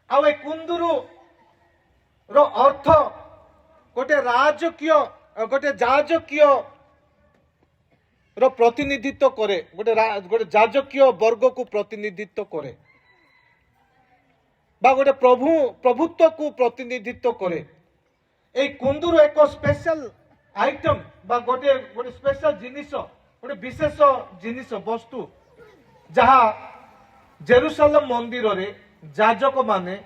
आउ ए कुंदुरु रो अर्थ गोटे राजकीय गोटे जाजकीय रो प्रतिनिधित्व करे, गोटे जाजकीय वर्ग को प्रतिनिधित्व करे बा गोटे प्रभुत्व को प्रतिनिधित्व करे। ए कुंदुरु एक स्पेशल आइटम बा गोटे स्पेशल जिनिस, गोटे विशेष जिनिस वस्तु जहा जेरुसालेम मंदिर रे जाजक माने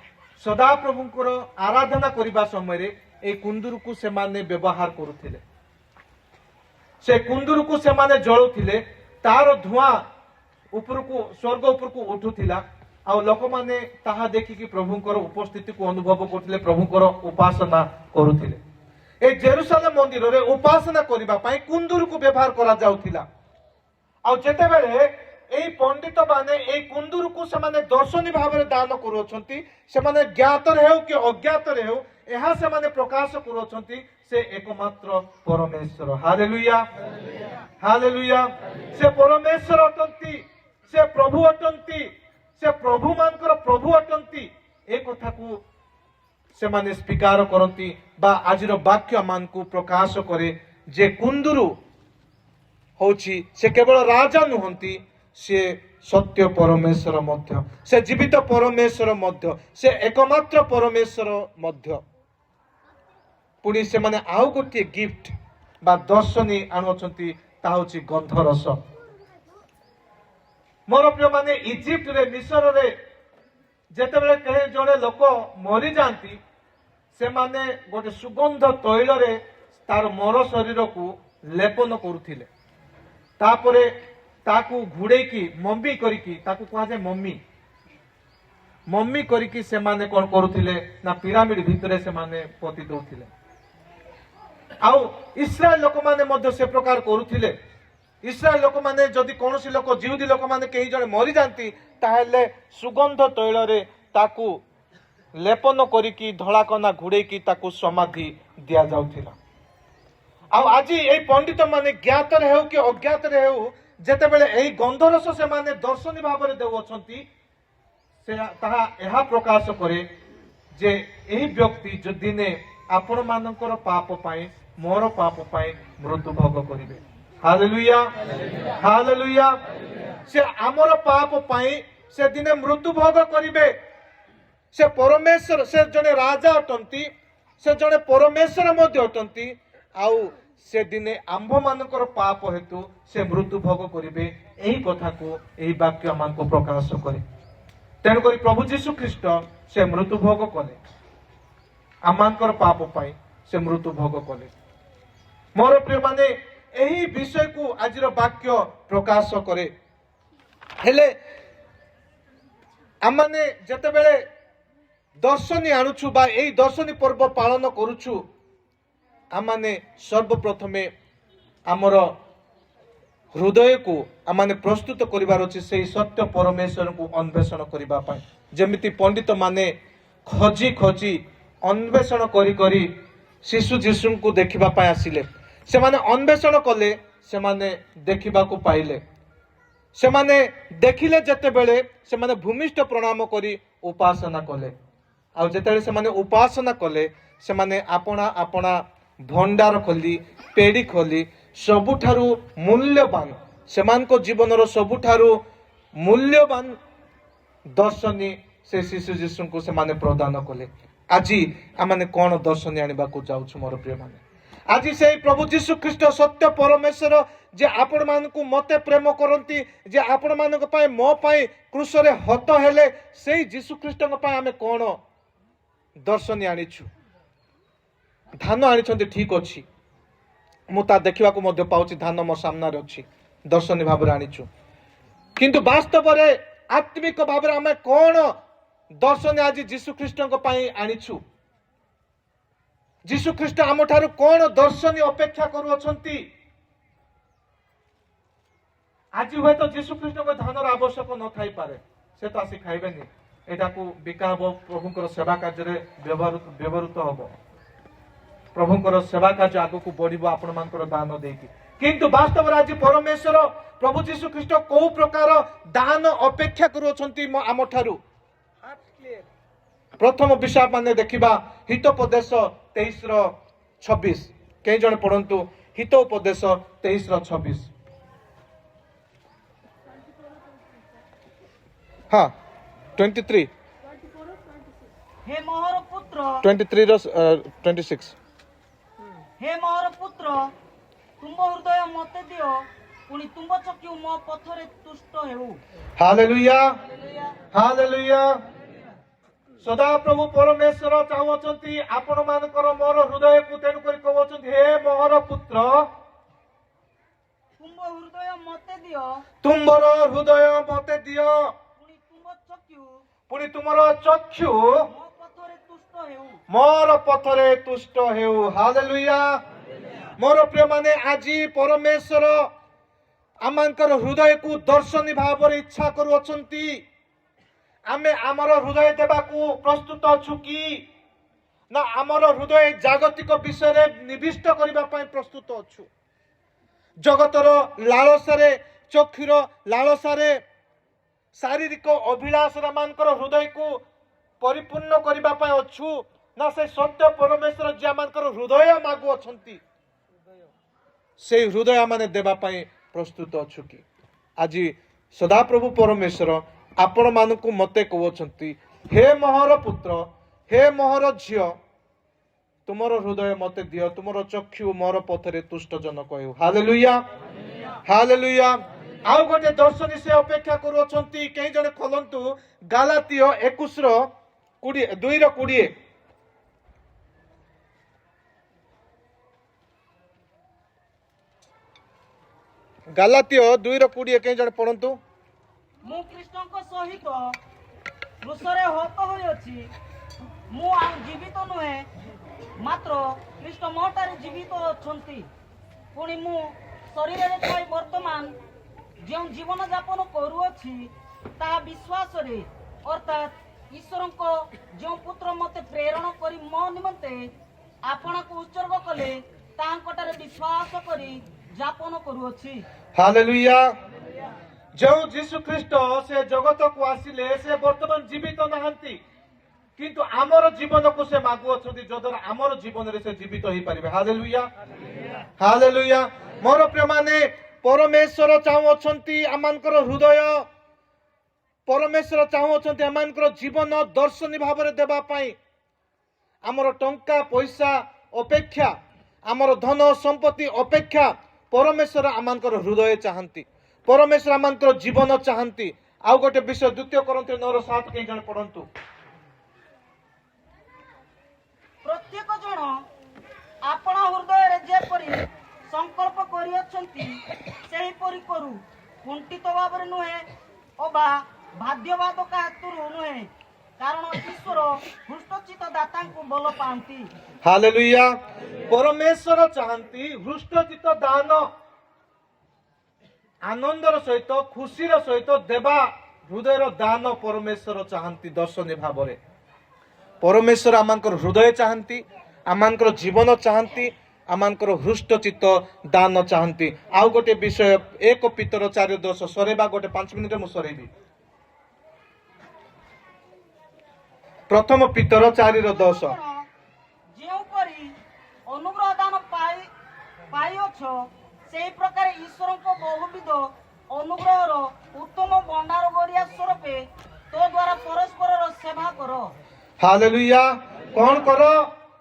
सदा प्रभुंकर आराधना करिबा समय रे ए कुंदुरु को से माने व्यवहार करुथिले। से कुंदुरु को से माने जळुथिले, तार धुआं ऊपर को स्वर्ग ऊपर को उठुथिला, आ लोक माने ताहा देखि कि प्रभुंकर उपस्थिति को अनुभव करथिले, प्रभुंकर उपासना करुथिले। ए जेरुसालेम मंदिर रे उपासना करिबा पई कुंदुरु को व्यवहार करा जाउथिला। आ जेते बेले एई पंडित माने एई कुंदुरु को से माने दर्शनी भाव रे दान करूछंती, से माने ज्ञात हेउ कि अज्ञात हेउ, एहा से माने प्रकाश करूछंती से एकमात्र परमेश्वर। Hallelujah, hallelujah. से परमेश्वर अटंती, से प्रभु अटंती, से प्रभु मानकर प्रभु अटंती। ए कथा को से माने स्वीकार करंती बा आजिर वाक्य मान को प्रकाश करे जे कुंदुरु होची से केवल राजा नुहंती, से सत्य परमेश्वर मध्य, से जीवित परमेश्वर मध्य, से एकमात्र परमेश्वर मध्य। पुणी से माने आउ गोटे गिफ्ट बा दर्शनी आनुछंती, ता होची गंधरस। मोर प्रिय माने इजिप्ट रे, मिस्र रे जेतेबेले कहे जणे लोक मरी जांती, से माने गोटे सुगंध तैल रे तार मर शरीर को लेपन करुथिले। तापरे ताकू घुड़ेकी मम्मी करिकी, ताकू कहा जाए मम्मी, मम्मी करिकी से माने कोन करुथिले ना पिरामिड भितरे से माने पोती दउथिले। आउ इस्राएल लोक माने मध्य से प्रकार करुथिले। इस्राएल लोक माने जदि कोनोसी लोक जिहुदी लोक माने केही जणे मरि जांती, ताहेले सुगंध तैल रे ताकू लेपन करिकी धळाकना घुड़ेकी ताकू समाधि दिया जाउथिला। आउ आज एई पंडित माने ज्ञात रे हेउ कि अज्ञात रे हेउ, जेतेबेले एई गंधरस से माने दर्शनी भाव रे देउछंती, से ताहा एहा प्रकाश करे जे एही व्यक्ति जो दिने आपण मानकर पाप पाए, मोर पाप पाए मृत्यु भोग करिवे। Hallelujah, hallelujah. से आमर पाप पाए से दिने मृत्यु भोग करिवे। से परमेश्वर, से जने राजा अटंती, से जने परमेश्वर मध्य अटंती। आउ से दिने आंभ मानकर पाप हेतु से मृत्यु भोग करिवे। एही कथा को एही वाक्य मान को प्रकाश करे। तेणु करी प्रभु जीशु ख्रीष्ट से मृत्यु भोग कले, आमानकर पाप पाई से मृत्यु भोग कले। मोर प्रिय माने एही विषय को आजिर वाक्य प्रकाश करे। हेले आमाने जेतेबेले दर्शनी आणुछु बा एही दर्शनी पर्व पालन करूछु, आमाने सर्वप्रथमे आमर हृदय को आमाने प्रस्तुत करिवार अछि सेही सत्य परमेश्वर को अन्वेषण करिबा पई। जेमिति पंडित माने खोजी खोजी अन्वेषण करी करी शिशु जीशु को देखिबा पई आसिले। से माने अन्वेषण कले, से माने देखिबा को पाइले। से माने देखिले जेते बेले से माने भूमिष्ठ प्रणाम करी उपासना कले। आ जेते से माने उपासना कले, से माने आपणा आपणा भंडार खोली, पेड़ी खोली, सबुठारु मूल्यवान, सेमानको जीवनर सबुठारु मूल्यवान ଦର୍ଶନୀ ସେ ଶିଶୁ ଯୀଶୁଙ୍କୁ ସେମାନେ ପ୍ରଦାନ କଲେ। ଆଜି ଆମେ କଣ ଦର୍ଶନୀ ଆଣିବାକୁ ଯାଉଛୁ ମୋର ପ୍ରିୟମାନେ? ଆଜି ସେଇ ପ୍ରଭୁ ଯୀଶୁ ଖ୍ରୀଷ୍ଟ ସତ୍ୟ ପରମେଶ୍ୱର ଯେ ଆପଣମାନଙ୍କୁ ମତେ ପ୍ରେମ କରନ୍ତି, ଯେ ଆପଣମାନଙ୍କ ପାଇଁ ମୋ ପାଇଁ କ୍ରୁଶରେ ହତ ହେଲେ, ସେଇ ଯୀଶୁ ଖ୍ରୀଷ୍ଟଙ୍କ ପାଇଁ ଆମେ କଣ ଦର୍ଶନୀ ଆଣିଛୁ? ଧାନ ଆଣିଛନ୍ତି, ଠିକ ଅଛି, ମୁଁ ତା ଦେଖିବାକୁ ମଧ୍ୟ ପାଉଛି, ଧାନ ମୋ ସାମ୍ନାରେ ଅଛି, ଦର୍ଶନୀ ଭାବରେ ଆଣିଛୁ। କିନ୍ତୁ ବାସ୍ତବରେ ଆତ୍ମିକ ଭାବରେ ଆମେ କଣ ଦର୍ଶନୀ ଆଜି ଯୀଶୁ ଖ୍ରୀଷ୍ଟଙ୍କ ପାଇଁ ଆଣିଛୁ? ଯୀଶୁ ଖ୍ରୀଷ୍ଟ ଆମଠାରୁ କଣ ଦର୍ଶନୀ ଅପେକ୍ଷା କରୁଅଛନ୍ତି? ଆଜି ହୁଏତ ଯୀଶୁ ଖ୍ରୀଷ୍ଟଙ୍କ ଧାନର ଆବଶ୍ୟକ ନଥାଇପାରେ, ସେ ତ ଆସି ଖାଇବେନି, ଏଟାକୁ ବିକା ହବ, ପ୍ରଭୁଙ୍କର ସେବା କାର୍ଯ୍ୟରେ ବ୍ୟବହୃତ ହବ, ପ୍ରଭୁଙ୍କର ସେବା କାର୍ଯ୍ୟ ଆଗକୁ ବଢିବ ଆପଣମାନଙ୍କର ଦାନ ଦେଇକି। କିନ୍ତୁ ବାସ୍ତବରେ ଆଜି ପରମେଶ୍ୱର ପ୍ରଭୁ ଯୀଶୁ ଖ୍ରୀଷ୍ଟ କୋଉ ପ୍ରକାର ଦାନ ଅପେକ୍ଷା କରୁଅଛନ୍ତି ଆମଠାରୁ? ପ୍ରଥମ ବିଷୟ ମାନେ ଦେଖିବା ହିତୋପଦେଶ 23:26। କେହି ଜଣେ ପଢନ୍ତୁ ହିତୋପଦେଶ 23:26। ହଁ, 23 हे मोहर पुत्र 23:26। हे मोहर पुत्र तुम हृदय मते दियो पुणी तुम चक्षु मो पथरे तुष्ट हेउ। Hallelujah, hallelujah. सदा प्रभु परमेश्वर चाहुछंती आपण मानकर मोर हृदय को, तेणु करी कहउछंती हे मोहर पुत्र तुम हृदय मते दियो तुमर हृदय मते दियो पुणी तुमर चक्षु मो पथरे तुष्ट हेउ। मोर पथरे तुष्ट हेउ। हालेलुया। मोर प्रिय माने आजी परमेश्वर आमांकर हृदय को दर्शनी भाव इच्छा करुअछंती। आमे आमर हृदय देबाकू प्रस्तुत अछु कि ना आमर हृदय जागतिक विषय रे निविष्ट करिबा पय प्रस्तुत अछु? जगतर लालसारे, चक्षुर लालसारे, शारीरिक अभिलाष मानकर हृदय को परिपूर्ण करिबा पय अछु, ना से सत्य परमेश्वर जे आमांकर हृदय मागु अछंती से हृदय माने देबा पय प्रस्तुत अछु कि? आजी सदाप्रभु परमेश्वर आपण मानकु मते कहउछंती हे मोहर पुत्र, हे मोहर झियो, तुमर हृदय मते दियो, तुमर चक्षु मोर पथरे तुष्ट जनक हेउ। Hallelujah, hallelujah. आउ गोटे दर्शनी से अपेक्षा करुअछंती। केही जने खोलंतु गालातियो 21:2-20। गालातियो 2:20 केही जने पढंतु। मु कृष्णଙ୍କ ସହିତ କ୍ରୁଶରେ ହତ ହୋଇଅଛି। ମୁଁ ଆଉ ଜୀବିତ ନୁହେଁ, ମାତ୍ର ଖ୍ରୀଷ୍ଟ ମୋଠାରେ ଜୀବିତ ଅଛନ୍ତି। ପୁଣି ମୁଁ ଶରୀରରେ ଥାଇ ବର୍ତ୍ତମାନ ଯେଉଁ ଜୀବନ ଯାପନ କରୁଅଛି ତାହା ବିଶ୍ୱାସରେ, ଅର୍ଥାତ୍ ଈଶ୍ୱରଙ୍କ ଯେଉଁ ପୁତ୍ର ମୋତେ ପ୍ରେରଣ କରି ମୋ ନିମନ୍ତେ ଆପଣଙ୍କୁ ଉତ୍ସର୍ଗ କଲେ ତାହାଙ୍କଠାରେ ବିଶ୍ୱାସ କରି ଯାପନ କରୁଅଛି। हालेलुया। जो यीशु ख्रीस्ट से जगत को आसिले से वर्तमान जीवित नहांती, किंतु आमर जीवन को से मागु अछंती, जदर आमर जीवन रे से जीवित होई परिबे। Hallelujah, hallelujah. मोर प्रिय माने परमेश्वर चाहू अछंती आमानकर हृदय, परमेश्वर चाहू अछंती आमानकर जीवन दर्शनी भाव रे देबा पई। आमर टंका पैसा अपेक्षा, आमर धन संपत्ति अपेक्षा परमेश्वर आमानकर हृदय चाहंती, परमेश्वर आमानकर जीवन चाहंती। आउ गोटे विषय 2 कोरिन्थीय 9:7 के जण पढंतु। प्रत्येक जन आपण हृदय रे जेपरि संकल्प करियछंती सेहीपरि करू, कुंठित भाବରେ नुहे अबा बाध्यवाद का हेतुरु नुहे, कारण ईश्वर हृष्टचित दातांकु बल पांती। हालेलुया। परमेश्वर चाहंती हृष्टचित दान, आनंदर सहित खुशीर सहित देवा हृदयर दान परमेश्वर चाहंती दर्शनी भाव रे। परमेश्वर आमानकर हृदय चाहंती, आमानकर जीवन चाहंती, आमानकर हृष्टचित दान चाहंती। आउ गोटे विषय 1 पीतर 4:10 सरेबा, गोटे 5 मिनिट मु सरेबी। प्रथम पीतर 4:10 जेउ परि अनुग्रह दान पाइछ सेही प्रकार ईश्वर को बहुविध अनुग्रहर उत्तम भंडार गरिया स्वरूपे तो द्वारा परस्पर सेवा करो। हालेलुया। कौन करो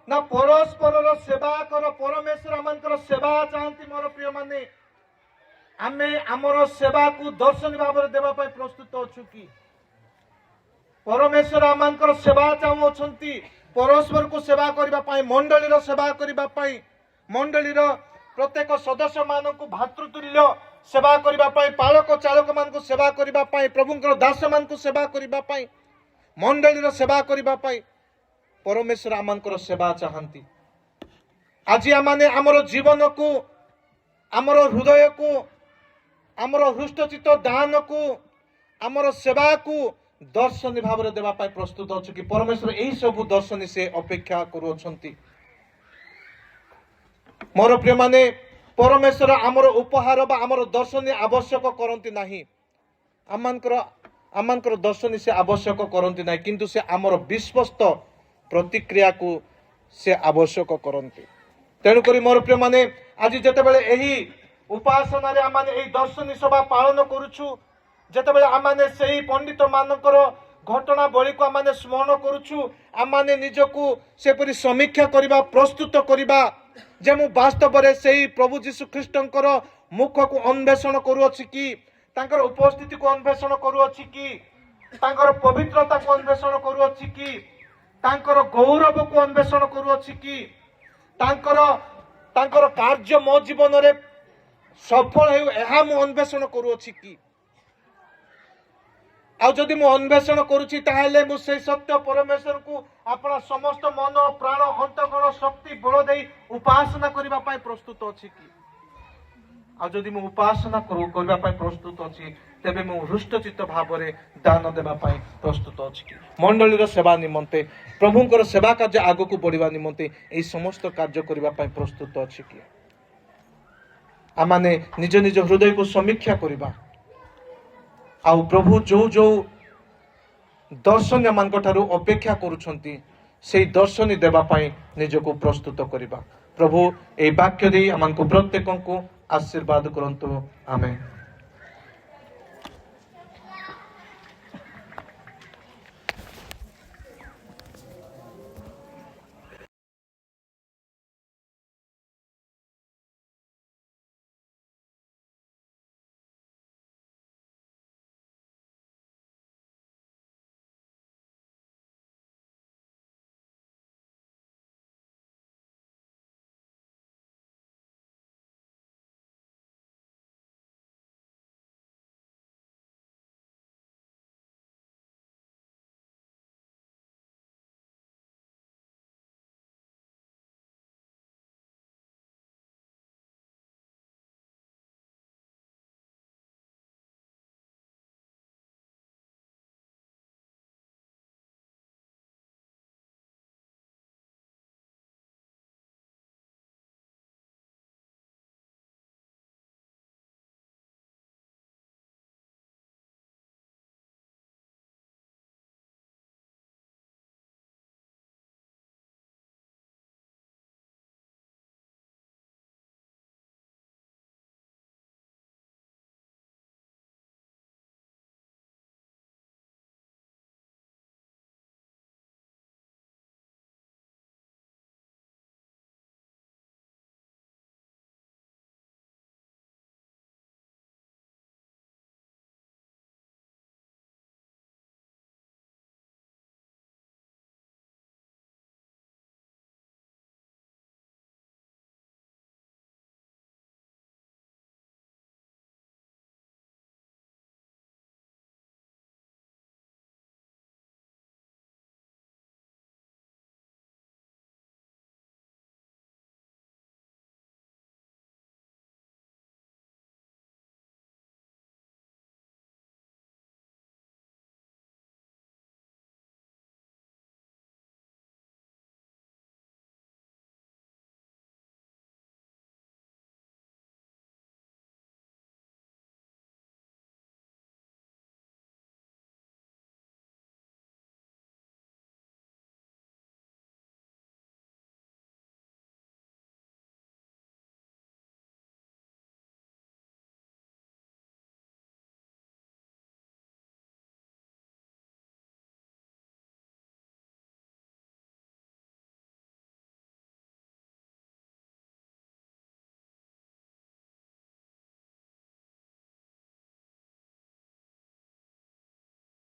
ना परस्पर सेवा करो। परमेश्वर आमंकर सेवा चाहती मोर प्रिय माने आमे आमर सेवा को दर्शन भाव देवा पाई प्रस्तुत अछु कि परमेश्वर आमंकर सेवा चाहूछंती परस्पर को सेवा करबा पाई मंडली रो सेवा करबा पाई मंडली रो प्रत्येक सदस्य मान को भातृतुल्य सेवा करबा पाई पालक चालक मान को सेवा करबा पाई प्रभुंकर दास मान को सेवा करबा पाई मंडली रो सेवा करबा पाई परमेश्वर आमंकर सेवा चाहती। आज आमाने आमर जीवन को आमर हृदय को आमर हृष्टचित्त दान को आमर सेवा को दर्शनी भाव में देवा पाई प्रस्तुत अच्छे कि परमेश्वर यही सब दर्शनी से अपेक्षा करुछंती। मोर प्रिय माने परमेश्वर आमर उपहार बा आमर दर्शनी आवश्यक करंती नाही आमंकर दर्शनी से आवश्यक करंती नाही किंतु से आमर विश्वस्त प्रतिक्रिया को से आवश्यक करंती। तेणु करी मोर प्रिय माने आज जेतेबेले एही उपासना रे आमाने एही दर्शनी सभा पालन करूछु जेतेबेले आमाने सेही पंडित मानकर घटना बळी को आमाने स्मरण करूछु आमाने निजको सेपरि समीक्षा करिबा प्रस्तुत करिबा जे मु वास्तव रे सेही प्रभु जीशु ख्रीष्टंकर मुख को अन्वेषण करूअछि कि तांकर उपस्थिति को अन्वेषण करूअछि कि तांकर पवित्रता को अन्वेषण करूअछि कि तांकर गौरव को अन्वेषण करूअछि कि तांकर कार्य मो जीवन रे सफल हेउ एहा मु अन्वेषण करूअछि कि आ जदि मु अन्वेषण करूछि ताहेले मु से सत्य परमेश्वर को अपना समस्त मन प्राण अंतकरण शक्ति बल देई उपासना करिबा पाई प्रस्तुत अछि कि आ जदि मु उपासना करिबा पाई प्रस्तुत अछि तेबे मु हृष्टचित्त भाव रे दान देबा पाई प्रस्तुत अछि कि मंडली रो सेवा निमंते प्रभुंकर सेवा कार्य आगो को बढ़िबा निमंते एई समस्त कार्य करिबा पाई प्रस्तुत अछि कि आमाने निज निज हृदय को समीक्षा करिबा आउ प्रभु जो जो दर्शन मान अपेक्षा करुछंती से दर्शनी देवा पाई निजको प्रस्तुत करिबा। प्रभु ए वाक्य दे आमान को प्रत्येक को आशीर्वाद करंतु। आमेन।